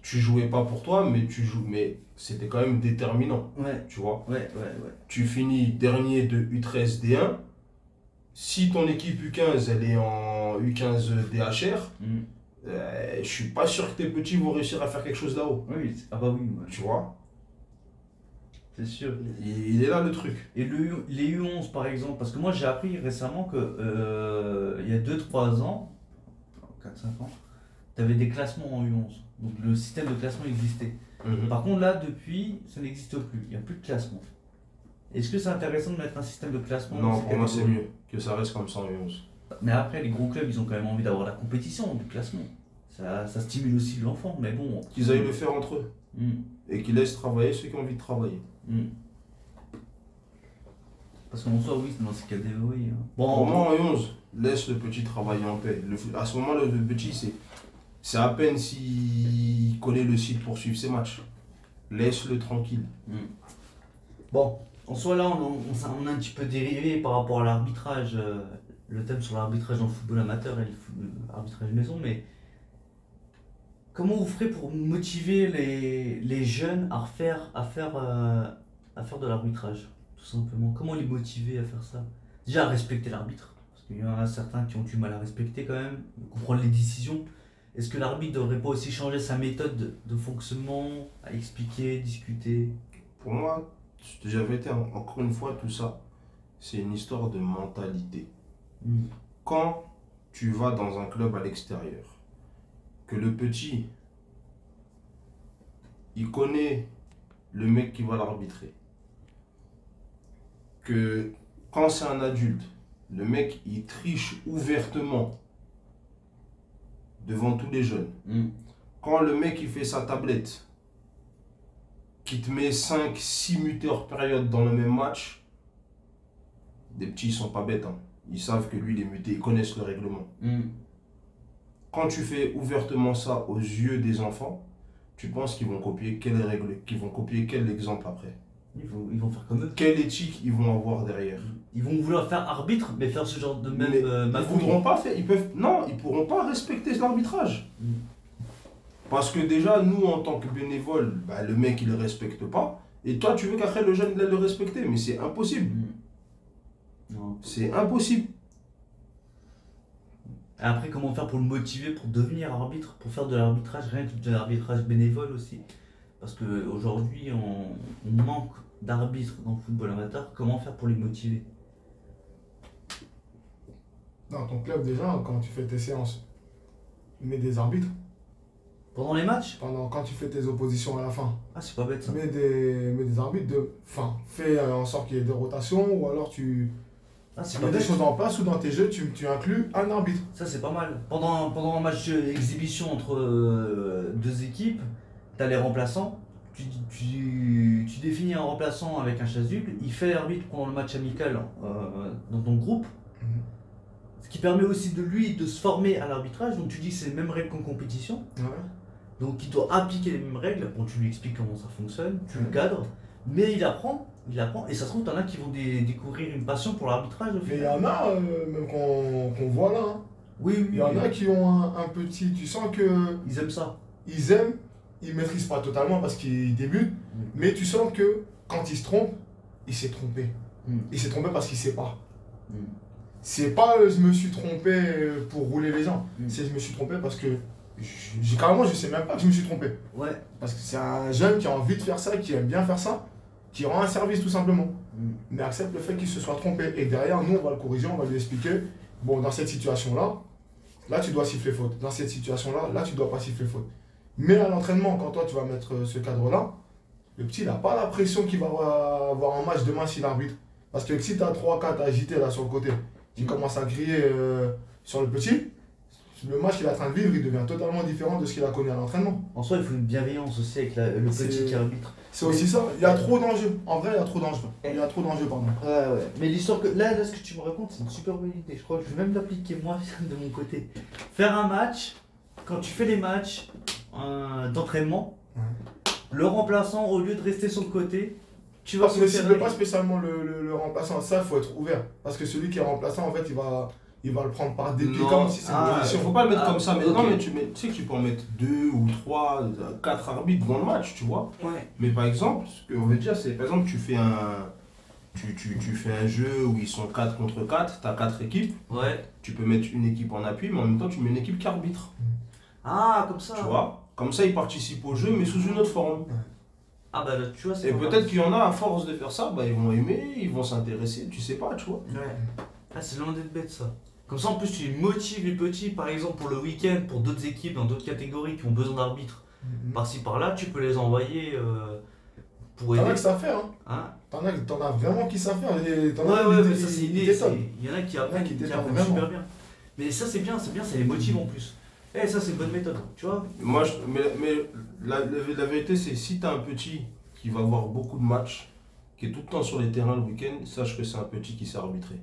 tu jouais pas pour toi, mais c'était quand même déterminant, Ouais, tu vois. ouais. Tu finis dernier de U13 D1. Si ton équipe U15 elle est en U15 DHR, Hmm. je suis pas sûr que tes petits vont réussir à faire quelque chose là-haut. Oui, ah bah oui, ouais. Tu vois, C'est sûr. il est là le truc. Et les U11 par exemple, parce que moi j'ai appris récemment que il y a 2-3 ans, 4-5 ans, tu avais des classements en U11. Donc le système de classement existait. Par contre là, depuis, ça n'existe plus. Il n'y a plus de classement. Est-ce que c'est intéressant de mettre un système de classement dans Non, ces pour moi c'est catégories? mieux que ça reste comme ça en U11. Mais après, les gros clubs, ils ont quand même envie d'avoir la compétition du classement. Ça stimule aussi l'enfant, mais bon. Qu'ils aillent le faire entre eux Hmm, et qu'ils laissent travailler ceux qui ont envie de travailler. hmm. Parce qu'en soi, oui, c'est dans ces catégories. Hein. Pour moi en U11, laisse le petit travailler en paix. À ce moment-là, le petit, c'est à peine s'il connaît le site pour suivre ses matchs. Laisse-le tranquille. Bon, en soi, là, on a un petit peu dérivé par rapport à l'arbitrage, le thème sur l'arbitrage dans le football amateur et l'arbitrage maison, mais comment vous ferez pour motiver les jeunes à faire de l'arbitrage, tout simplement? Comment les motiver à faire ça? Déjà, à respecter l'arbitre, parce qu'il y en a certains qui ont du mal à respecter quand même, comprendre les décisions. Est-ce que l'arbitre ne devrait pas aussi changer sa méthode de fonctionnement, à expliquer, discuter? Pour moi, j'avais été encore une fois, tout ça, c'est une histoire de mentalité. Hmm. Quand tu vas dans un club à l'extérieur, que le petit, il connaît le mec qui va l'arbitrer, que quand c'est un adulte, le mec il triche ouvertement devant tous les jeunes. Hmm. Quand le mec il fait sa tablette, qui te met 5-6 muteurs période dans le même match, des petits ils sont pas bêtes, hein. Ils savent que lui il est muté, ils connaissent le règlement. Hmm. Quand tu fais ouvertement ça aux yeux des enfants, tu penses qu'ils vont copier quelle règle, qu'ils vont copier quel exemple après? Ils vont faire comme eux. Quelle éthique ils vont avoir derrière? Ils vont vouloir faire arbitre, mais faire ce genre de même Mais ils magouille. voudront pas faire, non, ils pourront pas respecter l'arbitrage. Mm. Parce que déjà, nous en tant que bénévoles, bah, le mec il le respecte pas. Et toi tu veux qu'après le jeune il aille le respecter, mais c'est impossible. Non. C'est impossible. Et après, comment faire pour le motiver pour devenir arbitre, pour faire de l'arbitrage, rien que de l'arbitrage bénévole aussi? Parce qu'aujourd'hui, on manque d'arbitres dans le football amateur. Comment faire pour les motiver? Dans ton club, déjà, quand tu fais tes séances, mets des arbitres. Pendant les matchs? Quand tu fais tes oppositions à la fin, Ah, c'est pas bête ça. mets des arbitres fais en sorte qu'il y ait des rotations, ou alors tu Ah, c'est mets pas des bête. choses en place, ou dans tes jeux, tu inclus un arbitre. Ça, c'est pas mal. Pendant un match d'exhibition entre deux équipes, t'as les remplaçants. Tu définis un remplaçant avec un chasuble. Il fait l'arbitre pendant le match amical dans ton groupe. Ce qui permet aussi de lui de se former à l'arbitrage. Donc tu dis que c'est les mêmes règles qu'en compétition. Ouais. Donc il doit appliquer les mêmes règles. Bon, tu lui expliques comment ça fonctionne, tu le Mhm. cadres. Mais il apprend. Et ça se trouve, t'en as qui vont découvrir une passion pour l'arbitrage au Mais il y final. en a, même qu'on voit là, hein. Oui, oui, Il y en oui. a qui ont un petit. Tu sens que Ils aiment ça. ils aiment, ils maîtrisent pas totalement parce qu'ils débutent, mais tu sens que quand il se trompe, il s'est trompé. Il s'est trompé parce qu'il sait pas. C'est pas je me suis trompé pour rouler les gens, c'est je me suis trompé parce que Carrément, je sais même pas que je me suis trompé. Ouais. Parce que c'est un jeune qui a envie de faire ça, qui aime bien faire ça, qui rend un service tout simplement. Mais accepte le fait qu'il se soit trompé. Et derrière, nous, on va le corriger, on va lui expliquer, bon, dans cette situation-là, là, tu dois siffler faute. Dans cette situation-là, là, tu dois pas siffler faute. Mais à l'entraînement, quand toi, tu vas mettre ce cadre-là, le petit, il n'a pas la pression qu'il va avoir un match demain s'il arbitre. Parce que si tu as 3-4 agités là sur le côté, qui commencent à crier sur le petit, le match qu'il est en train de vivre, il devient totalement différent de ce qu'il a connu à l'entraînement. En soi, il faut une bienveillance aussi avec le petit qui arbitre. C'est aussi ça, il y a trop d'enjeux. En vrai, il y a trop d'enjeux. Il y a trop d'enjeux, pardon. Ouais. Mais l'histoire que. Là, ce que tu me racontes, c'est une super bonne idée. Je crois que je vais même l'appliquer moi de mon côté. Faire un match, quand tu fais les matchs d'entraînement, le remplaçant, au lieu de rester sur le côté, tu vas ne cible pas spécialement le remplaçant. Ça, il faut être ouvert. Parce que celui qui est remplaçant, en fait, il va le prendre par dépit comme si c'est une position. Faut pas le mettre comme ça. Mais non, mais tu sais que tu peux en mettre 2 ou 3, 4 arbitres dans le match, tu vois. Ouais. Mais par exemple, ce qu'on veut dire, c'est par exemple, tu fais un jeu où ils sont 4 contre 4, tu as 4 équipes. Ouais. Tu peux mettre une équipe en appui, mais en même temps, tu mets une équipe qui arbitre. Ah, comme ça. Tu vois. Comme ça, ils participent au jeu, mais sous une autre forme. Ah, bah là, tu vois, c'est. Et peut-être qu'il y en a, à force de faire ça, bah, ils vont aimer, ils vont s'intéresser, tu sais pas, tu vois. Ouais. Ah, c'est loin d'être bête ça. Comme ça, en plus, tu motives les petits, par exemple, pour le week-end, pour d'autres équipes dans d'autres catégories qui ont besoin d'arbitres. Par-ci, par-là, tu peux les envoyer pour aider. T'en as qui savent faire, hein. T'en as vraiment qui savent faire. Ouais, mais ça, c'est une idée. Il y en a qui apprennent, qui t'étonnent apprennent super bien. Mais ça, c'est bien, ça les motive en plus. Eh, ça, c'est une bonne méthode, tu vois. Moi, mais la vérité, c'est si t'as un petit qui va voir beaucoup de matchs, qui est tout le temps sur les terrains le week-end, sache que c'est un petit qui sait arbitrer.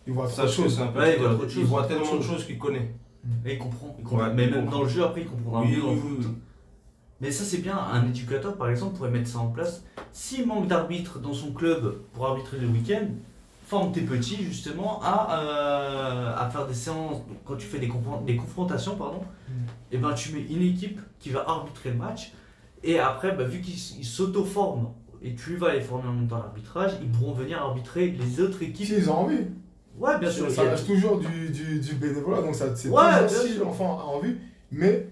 Il voit Sache que c'est un petit il voit tellement de choses qu'il connaît. Et il comprend. Ouais, mais même dans le jeu, après, il comprendra mieux dans le foot. Oui. Mais ça, c'est bien. Un éducateur, par exemple, pourrait mettre ça en place. S'il manque d'arbitres dans son club pour arbitrer le week-end, forme tes petits, justement, à faire des séances. Quand tu fais des confrontations, et ben, tu mets une équipe qui va arbitrer le match. Et après, bah, vu qu'ils s'auto-forment et tu vas les former en même temps à l'arbitrage, ils pourront venir arbitrer les autres équipes. Si ils ont envie. Ouais, bien sûr. Ça reste toujours du bénévolat, donc c'est toujours si l'enfant a envie. Mais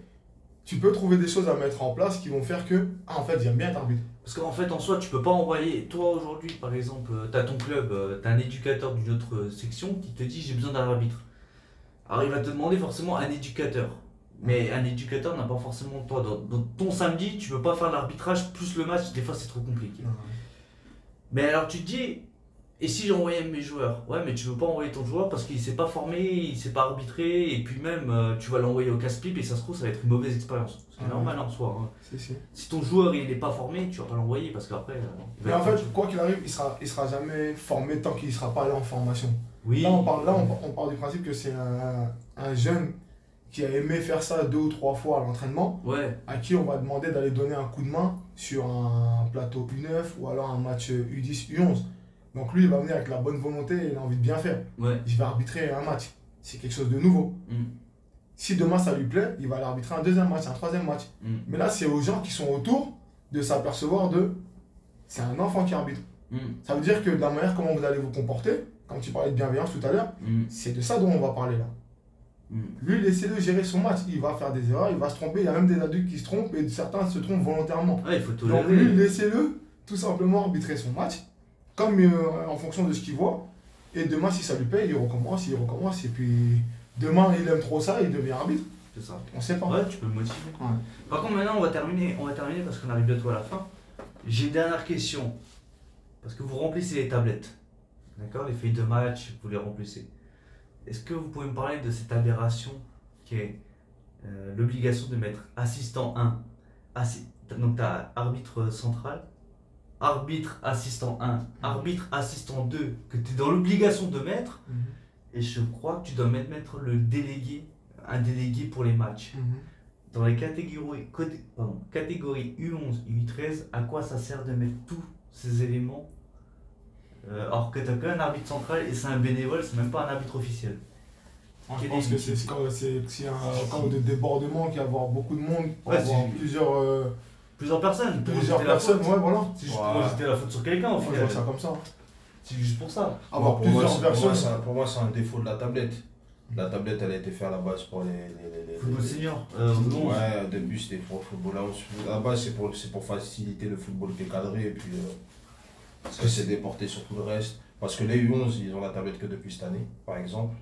tu peux trouver des choses à mettre en place qui vont faire que, en fait, j'aime bien être arbitre. Parce qu'en fait, en soi, tu peux pas envoyer. Toi, aujourd'hui, par exemple, tu as ton club, tu as un éducateur d'une autre section qui te dit j'ai besoin d'un arbitre. Alors, il va te demander forcément un éducateur. Mais un éducateur n'a pas forcément toi. Dans ton samedi, tu peux pas faire l'arbitrage plus le match, des fois c'est trop compliqué. Mais alors tu te dis, et si j'envoyais mes joueurs? Ouais, mais tu veux pas envoyer ton joueur parce qu'il s'est pas formé, il s'est pas arbitré, et puis même tu vas l'envoyer au casse-pipe et ça se trouve ça va être une mauvaise expérience. C'est normal en soi. Hein. Si ton joueur il est pas formé, tu vas pas l'envoyer parce qu'après. Mais en fait, quoi qu'il arrive, il sera jamais formé tant qu'il sera pas allé en formation. Oui. Là, on parle du principe que c'est un jeune qui a aimé faire ça 2 ou 3 fois à l'entraînement, à qui on va demander d'aller donner un coup de main sur un plateau U9 ou alors un match U10, U11. Donc lui, il va venir avec la bonne volonté et il a envie de bien faire. Je vais arbitrer un match. C'est quelque chose de nouveau. Si demain ça lui plaît, il va aller arbitrer un deuxième match, un troisième match. Mais là, c'est aux gens qui sont autour de s'apercevoir c'est un enfant qui arbitre. Ça veut dire que de la manière comment vous allez vous comporter, comme tu parlais de bienveillance tout à l'heure, c'est de ça dont on va parler là. Lui, laissez-le gérer son match. Il va faire des erreurs, il va se tromper. Il y a même des adultes qui se trompent et certains se trompent volontairement. Il faut tolérer. Donc lui, laissez-le tout simplement arbitrer son match, comme en fonction de ce qu'il voit. Et demain, si ça lui plaît, il recommence. Et puis demain, il aime trop ça, il devient arbitre. C'est ça. On sait pas. Ouais, tu peux le motiver. Par contre, maintenant, on va terminer parce qu'on arrive bientôt à la fin. J'ai une dernière question. Parce que vous remplissez les tablettes. D'accord? Les feuilles de match, vous les remplissez. Est-ce que vous pouvez me parler de cette aberration qui est l'obligation de mettre assistant 1, donc tu as arbitre central, arbitre assistant 1, arbitre assistant 2, que tu es dans l'obligation de mettre, et je crois que tu dois mettre un délégué pour les matchs. Dans les catégories U11 et U13, à quoi ça sert de mettre tous ces éléments alors que tu n'as qu'un arbitre central et c'est un bénévole, c'est même pas un arbitre officiel. Moi, je pense que c'est un cas de débordement, qu'il y a avoir beaucoup de monde, avoir plusieurs personnes. Voilà. C'est juste pour jeter la faute sur quelqu'un. Je vois ça comme ça. C'est juste pour ça. Avoir plusieurs personnes. Pour moi, c'est un défaut de la tablette. La tablette, elle a été faite à la base pour les Football senior. Ouais, au début c'était pour le football à 11. À la base, c'est pour faciliter le football qui est cadré et puis ça s'est déporté sur tout le reste. Parce que les U11, ils ont la tablette que depuis cette année, par exemple.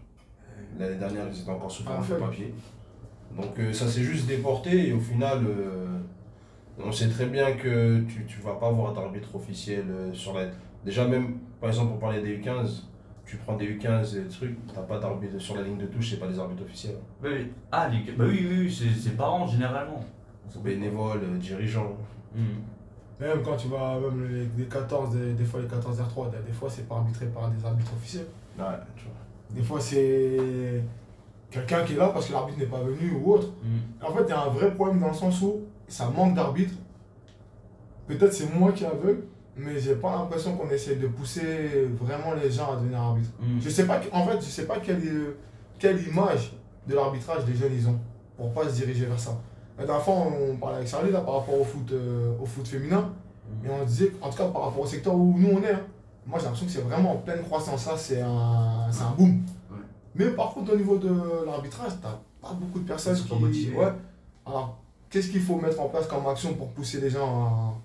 L'année dernière, ils étaient encore sous forme de papier. Donc ça s'est juste déporté et au final, on sait très bien que tu vas pas avoir d'arbitre officiel sur la. Déjà, même, par exemple, pour parler des U15, tu prends des U15 et des trucs, t'as pas d'arbitre sur la ligne de touche, c'est pas des arbitres officiels. Oui, oui. Ah, bah oui, c'est parents généralement. Bénévoles, dirigeants. Même quand tu vas, même les 14, des fois les 14 R3, des fois c'est pas arbitré par des arbitres officiels. Ouais, tu vois. Des fois c'est quelqu'un qui est là parce que l'arbitre n'est pas venu ou autre. En fait, il y a un vrai problème dans le sens où ça manque d'arbitres. Peut-être c'est moi qui est aveugle, mais j'ai pas l'impression qu'on essaie de pousser vraiment les gens à devenir arbitre. Je sais pas, en fait, je sais pas quelle image de l'arbitrage les jeunes ils ont pour pas se diriger vers ça. La dernière fois, on parlait avec Charlie là, par rapport au foot féminin, et on disait, en tout cas par rapport au secteur où nous on est, hein, moi j'ai l'impression que c'est vraiment en pleine croissance, là c'est un boom. Ouais. Mais par contre, au niveau de l'arbitrage, t'as pas beaucoup de personnes Ils sont qui. pas motivés. Ouais. Alors, qu'est-ce qu'il faut mettre en place comme action pour pousser les gens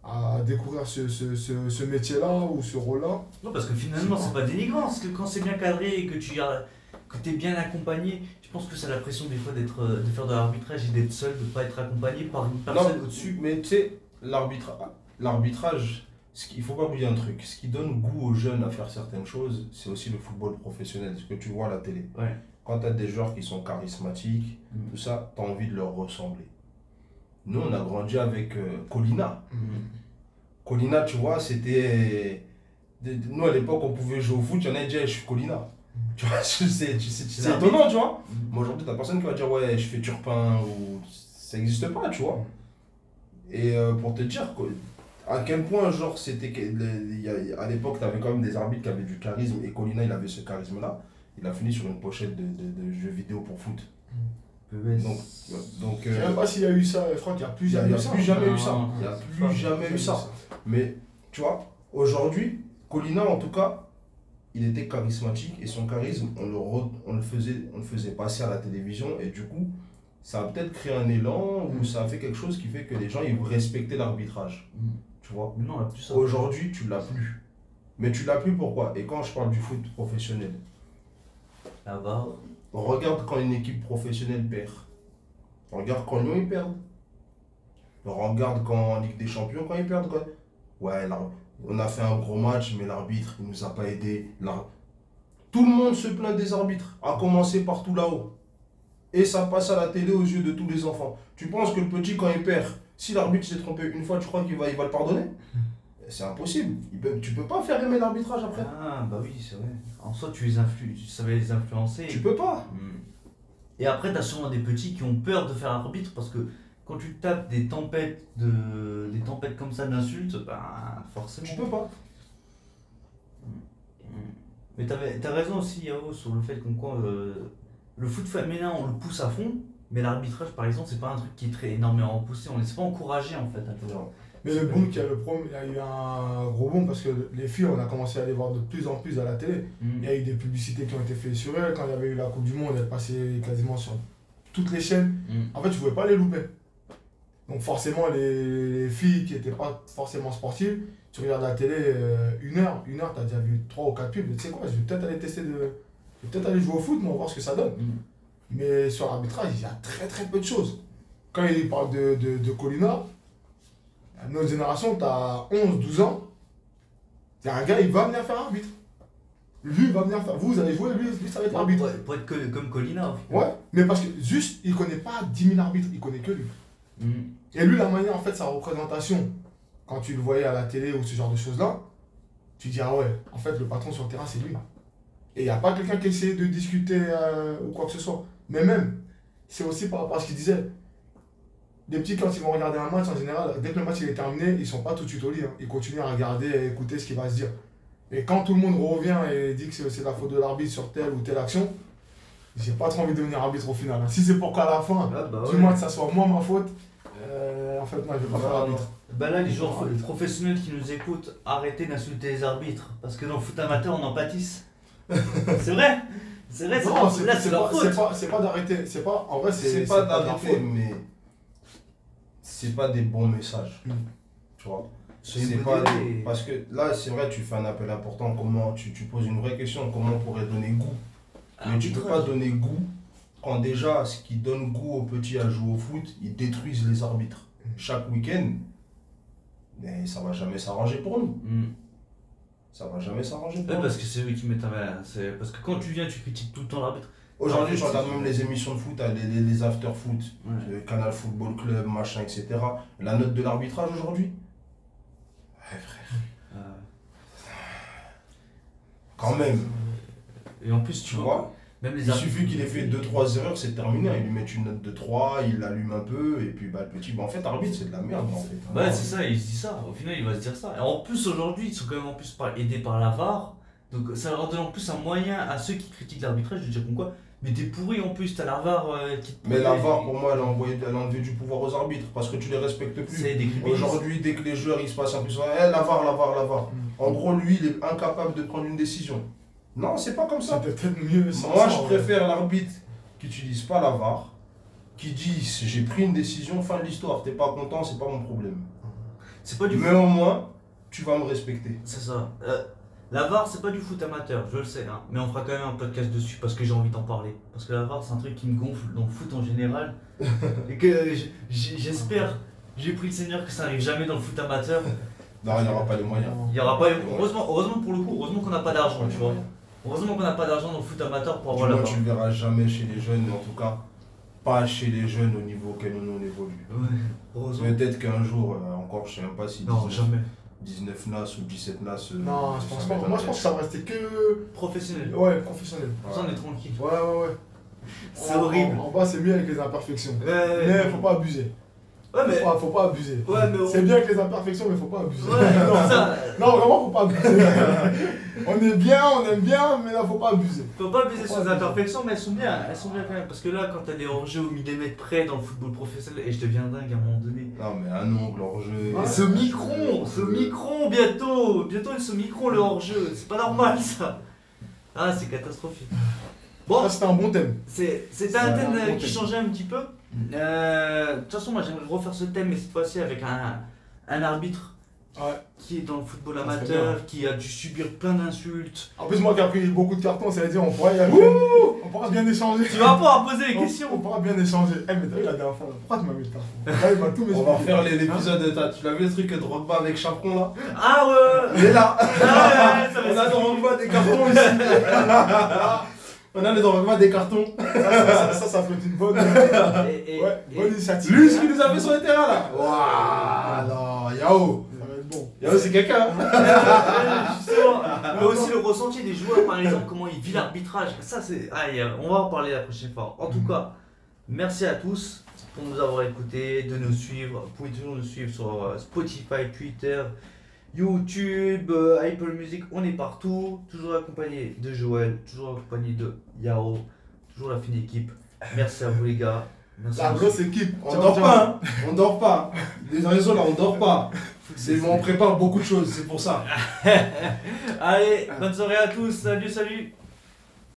à découvrir ce métier-là ou ce rôle-là? Non, parce que finalement, c'est pas dénigrant. Parce que quand c'est bien cadré et que tu es bien accompagné, je pense que c'est la pression des fois de faire de l'arbitrage et d'être seul, de ne pas être accompagné par une personne au-dessus. Mais tu sais, l'arbitrage, il faut pas oublier un truc. Ce qui donne goût aux jeunes à faire certaines choses, c'est aussi le football professionnel, ce que tu vois à la télé. Ouais. Quand tu as des joueurs qui sont charismatiques, tout ça, tu as envie de leur ressembler. Nous, on a grandi avec Colina. Colina, tu vois, c'était. Nous, à l'époque, on pouvait jouer au foot, il y en a qui disaient, je suis Colina. Tu vois, c'est étonnant, tu vois. Mais aujourd'hui, t'as personne qui va dire, ouais, je fais Turpin, ou. Ça n'existe pas, tu vois. Et pour te dire, à quel point, genre, c'était. À l'époque, t'avais quand même des arbitres qui avaient du charisme, et Colina, il avait ce charisme-là. Il a fini sur une pochette de jeux vidéo pour foot. Donc, je ne sais même pas s'il y a eu ça, je crois qu'il n'y a plus jamais eu ça. Il n'y a plus jamais eu ça. Mais tu vois, aujourd'hui, Colina en tout cas, il était charismatique et son charisme, on le faisait passer à la télévision et du coup, ça a peut-être créé un élan ou ça a fait quelque chose qui fait que les gens ils respectaient l'arbitrage. Tu vois. Mais non, on l'a plus ça. Aujourd'hui, tu l'as plus. Mais tu l'as plus pourquoi? Et quand je parle du foot professionnel, là-bas. Regarde quand une équipe professionnelle perd. Regarde quand Lyon ils perdent. Regarde quand en Ligue des Champions quand ils perdent. Quoi. Ouais, on a fait un gros match, mais l'arbitre il nous a pas aidé. Tout le monde se plaint des arbitres, à commencer par tout là-haut. Et ça passe à la télé aux yeux de tous les enfants. Tu penses que le petit quand il perd, si l'arbitre s'est trompé une fois, tu crois qu'il va le pardonner? C'est impossible. Tu peux pas faire aimer l'arbitrage après. Ah, bah oui, c'est vrai. En soi, tu savais les influencer. Tu peux pas. Et après, tu as souvent des petits qui ont peur de faire arbitre parce que quand tu tapes des tempêtes comme ça d'insultes, bah forcément. Tu peux pas. Mais t'as raison aussi, Yao, sur le fait qu'on le foot féminin, on le pousse à fond, mais l'arbitrage, par exemple, c'est pas un truc qui est très énormément poussé. On ne laisse pas encourager en fait à le faire. Mais le boom, il y a eu un gros boom parce que les filles, on a commencé à les voir de plus en plus à la télé. Il y a eu des publicités qui ont été faites sur elles. Quand il y avait eu la Coupe du Monde, elles passaient quasiment sur toutes les chaînes. En fait, tu ne pouvais pas les louper. Donc forcément, les filles qui n'étaient pas forcément sportives, tu regardes la télé une heure, tu as déjà vu 3 ou 4 pubs. Tu sais quoi, je vais peut-être aller tester je vais peut-être aller jouer au foot, mais on va voir ce que ça donne. Mais sur l'arbitrage, il y a très très peu de choses. Quand il parle de Colina, à notre génération, tu as 11, 12 ans, il y a un gars, il va venir faire arbitre. Lui, il va venir faire. Vous allez jouer, lui ça va être l'arbitre. Pour être comme Colina. Ouais, mais parce que juste, il connaît pas 10 000 arbitres, il connaît que lui. Et lui, la manière, en fait, sa représentation, quand tu le voyais à la télé ou ce genre de choses-là, tu dis, ah ouais, en fait, le patron sur le terrain, c'est lui. Et il n'y a pas quelqu'un qui essaie de discuter ou quoi que ce soit. Mais même, c'est aussi par rapport à ce qu'il disait. Les petits, quand ils vont regarder un match, en général, dès que le match il est terminé, ils ne sont pas tout de suite au lit. Hein. Ils continuent à regarder et écouter ce qui va se dire. Et quand tout le monde revient et dit que c'est la faute de l'arbitre sur telle ou telle action, j'ai pas trop envie de devenir arbitre au final. Hein. Si c'est pour qu'à la fin du match, ça soit moi ma faute, en fait, moi, je vais pas faire arbitre. Bah là, les joueurs les professionnels qui nous écoutent, arrêtez d'insulter les arbitres. Parce que dans le foot amateur, on en pâtisse. C'est vrai. C'est vrai, Non, là c'est leur faute. c'est pas d'arrêter. C'est pas. En vrai, C'est pas d'arrêter, mais c'est pas des bons messages. Tu vois. C'est pas parce que là, c'est vrai, tu fais un appel important. Comment tu poses une vraie question, comment on pourrait donner goût. Mais tu peux pas donner goût quand déjà ce qui donne goût aux petits à jouer au foot, ils détruisent les arbitres chaque week-end. Mais ça va jamais s'arranger pour nous. Ça va jamais s'arranger pour nous. Parce que c'est eux qui mettent parce que quand tu viens, tu critiques tout le temps l'arbitre. Aujourd'hui, je regarde même les émissions de foot, les after-foot, Canal Football Club, machin, etc. La note de l'arbitrage aujourd'hui. Ouais, frère. Quand même. Et en plus, tu vois, même les il suffit qu'il ait fait 2-3 erreurs, c'est terminé. Ils lui mettent une note de 3, il l'allume un peu, et puis bah, le petit, en fait, arbitre, c'est de la merde. En fait. Ouais, c'est ça, il se dit ça. Au final, il va se dire ça. Et en plus, aujourd'hui, ils sont quand même en plus aidés par la VAR. Donc, ça leur donne en plus un moyen à ceux qui critiquent l'arbitrage de dire quoi. Mais t'es pourri en plus, t'as la VAR qui te. Mais la VAR, pour moi, elle a enlevé du pouvoir aux arbitres parce que tu les respectes plus. Aujourd'hui, dès que les joueurs ils se passent un peu sur la VAR, la VAR, la VAR. En gros, lui, il est incapable de prendre une décision. Non, c'est pas comme ça. C'est peut-être mieux. Moi, je préfère l'arbitre qui n'utilise pas la VAR, qui dit j'ai pris une décision, fin de l'histoire. T'es pas content, c'est pas mon problème. C'est pas du Mais au moins, tu vas me respecter. C'est ça. La VAR, c'est pas du foot amateur, je le sais, hein, mais on fera quand même un podcast dessus parce que j'ai envie d'en parler. Parce que la VAR, c'est un truc qui me gonfle dans le foot en général. Et que j'espère, j'ai pris le Seigneur que ça n'arrive jamais dans le foot amateur. Non, il n'y aura pas les moyens. Il y aura pas. Heureusement pour le coup, heureusement qu'on n'a pas d'argent, tu vois. Heureusement qu'on n'a pas d'argent dans le foot amateur pour avoir la VAR. Tu le verras jamais chez les jeunes, mais en tout cas, pas chez les jeunes au niveau auquel nous on évolue. Ouais, heureusement. Peut-être qu'un jour, encore, je sais même pas si. Non, jamais. 19 NAS ou 17 NAS. Non, je pense pas. Moi, je pense que ça va rester que. Professionnel. Ouais, professionnel. Ça, on est tranquille. Ouais. C'est horrible. En bas, c'est mieux avec les imperfections. Ouais. Mais faut pas abuser. Ouais, mais. Faut pas abuser. Ouais, mais. C'est bien avec les imperfections, mais faut pas abuser. Ouais, non, ça. Non, vraiment, faut pas abuser. On est bien, on aime bien, mais là, faut pas abuser. Faut pas abuser sur les imperfections, mais elles sont bien quand même. Parce que là, quand t'as des hors-jeux au millimètre près dans le football professionnel, et je deviens dingue à un moment donné. Non, mais un ongle hors-jeu. Et ce micron bientôt ils se micron le hors-jeu, c'est pas normal ça. Ah, c'est catastrophique. Bon, C'était un bon thème. c'était un thème qui changeait un petit peu. De toute façon, moi j'aimerais refaire ce thème, mais cette fois-ci avec un arbitre qui est dans le football amateur, qui a dû subir plein d'insultes. En plus, moi qui ai pris beaucoup de cartons, ça veut dire on pourra bien échanger. Tu vas pouvoir poser les questions. On pourra bien échanger. Eh, mais t'as vu la dernière fois, pourquoi tu m'as mis le carton? Là, il m'a tout On va refaire l'épisode. Tu l'as vu le truc de Drogba avec Chaperon là? Ah ouais. Il est là. On a Drogba des cartons ici. On a le Drogba des cartons. Ça peut être une bonne, bonne initiative. Lui, ce qu'il nous a fait sur le terrain là. Waouh, non, Yao. Ça va être bon. Yao, c'est quelqu'un. Mais aussi le ressenti des joueurs, par exemple, comment ils vivent l'arbitrage. Ça, c'est. On va en parler la prochaine fois. En tout cas, merci à tous pour nous avoir écoutés, de nous suivre. Vous pouvez toujours nous suivre sur Spotify, Twitter, YouTube, Apple Music, on est partout. Toujours accompagné de Joël, toujours accompagné de Yao, toujours la fine équipe. Merci à vous les gars. Merci La grosse équipe. On dort pas, hein. On dort pas. Les raisons là, on dort pas. On prépare beaucoup de choses, c'est pour ça. Allez, bonne soirée à tous. Salut.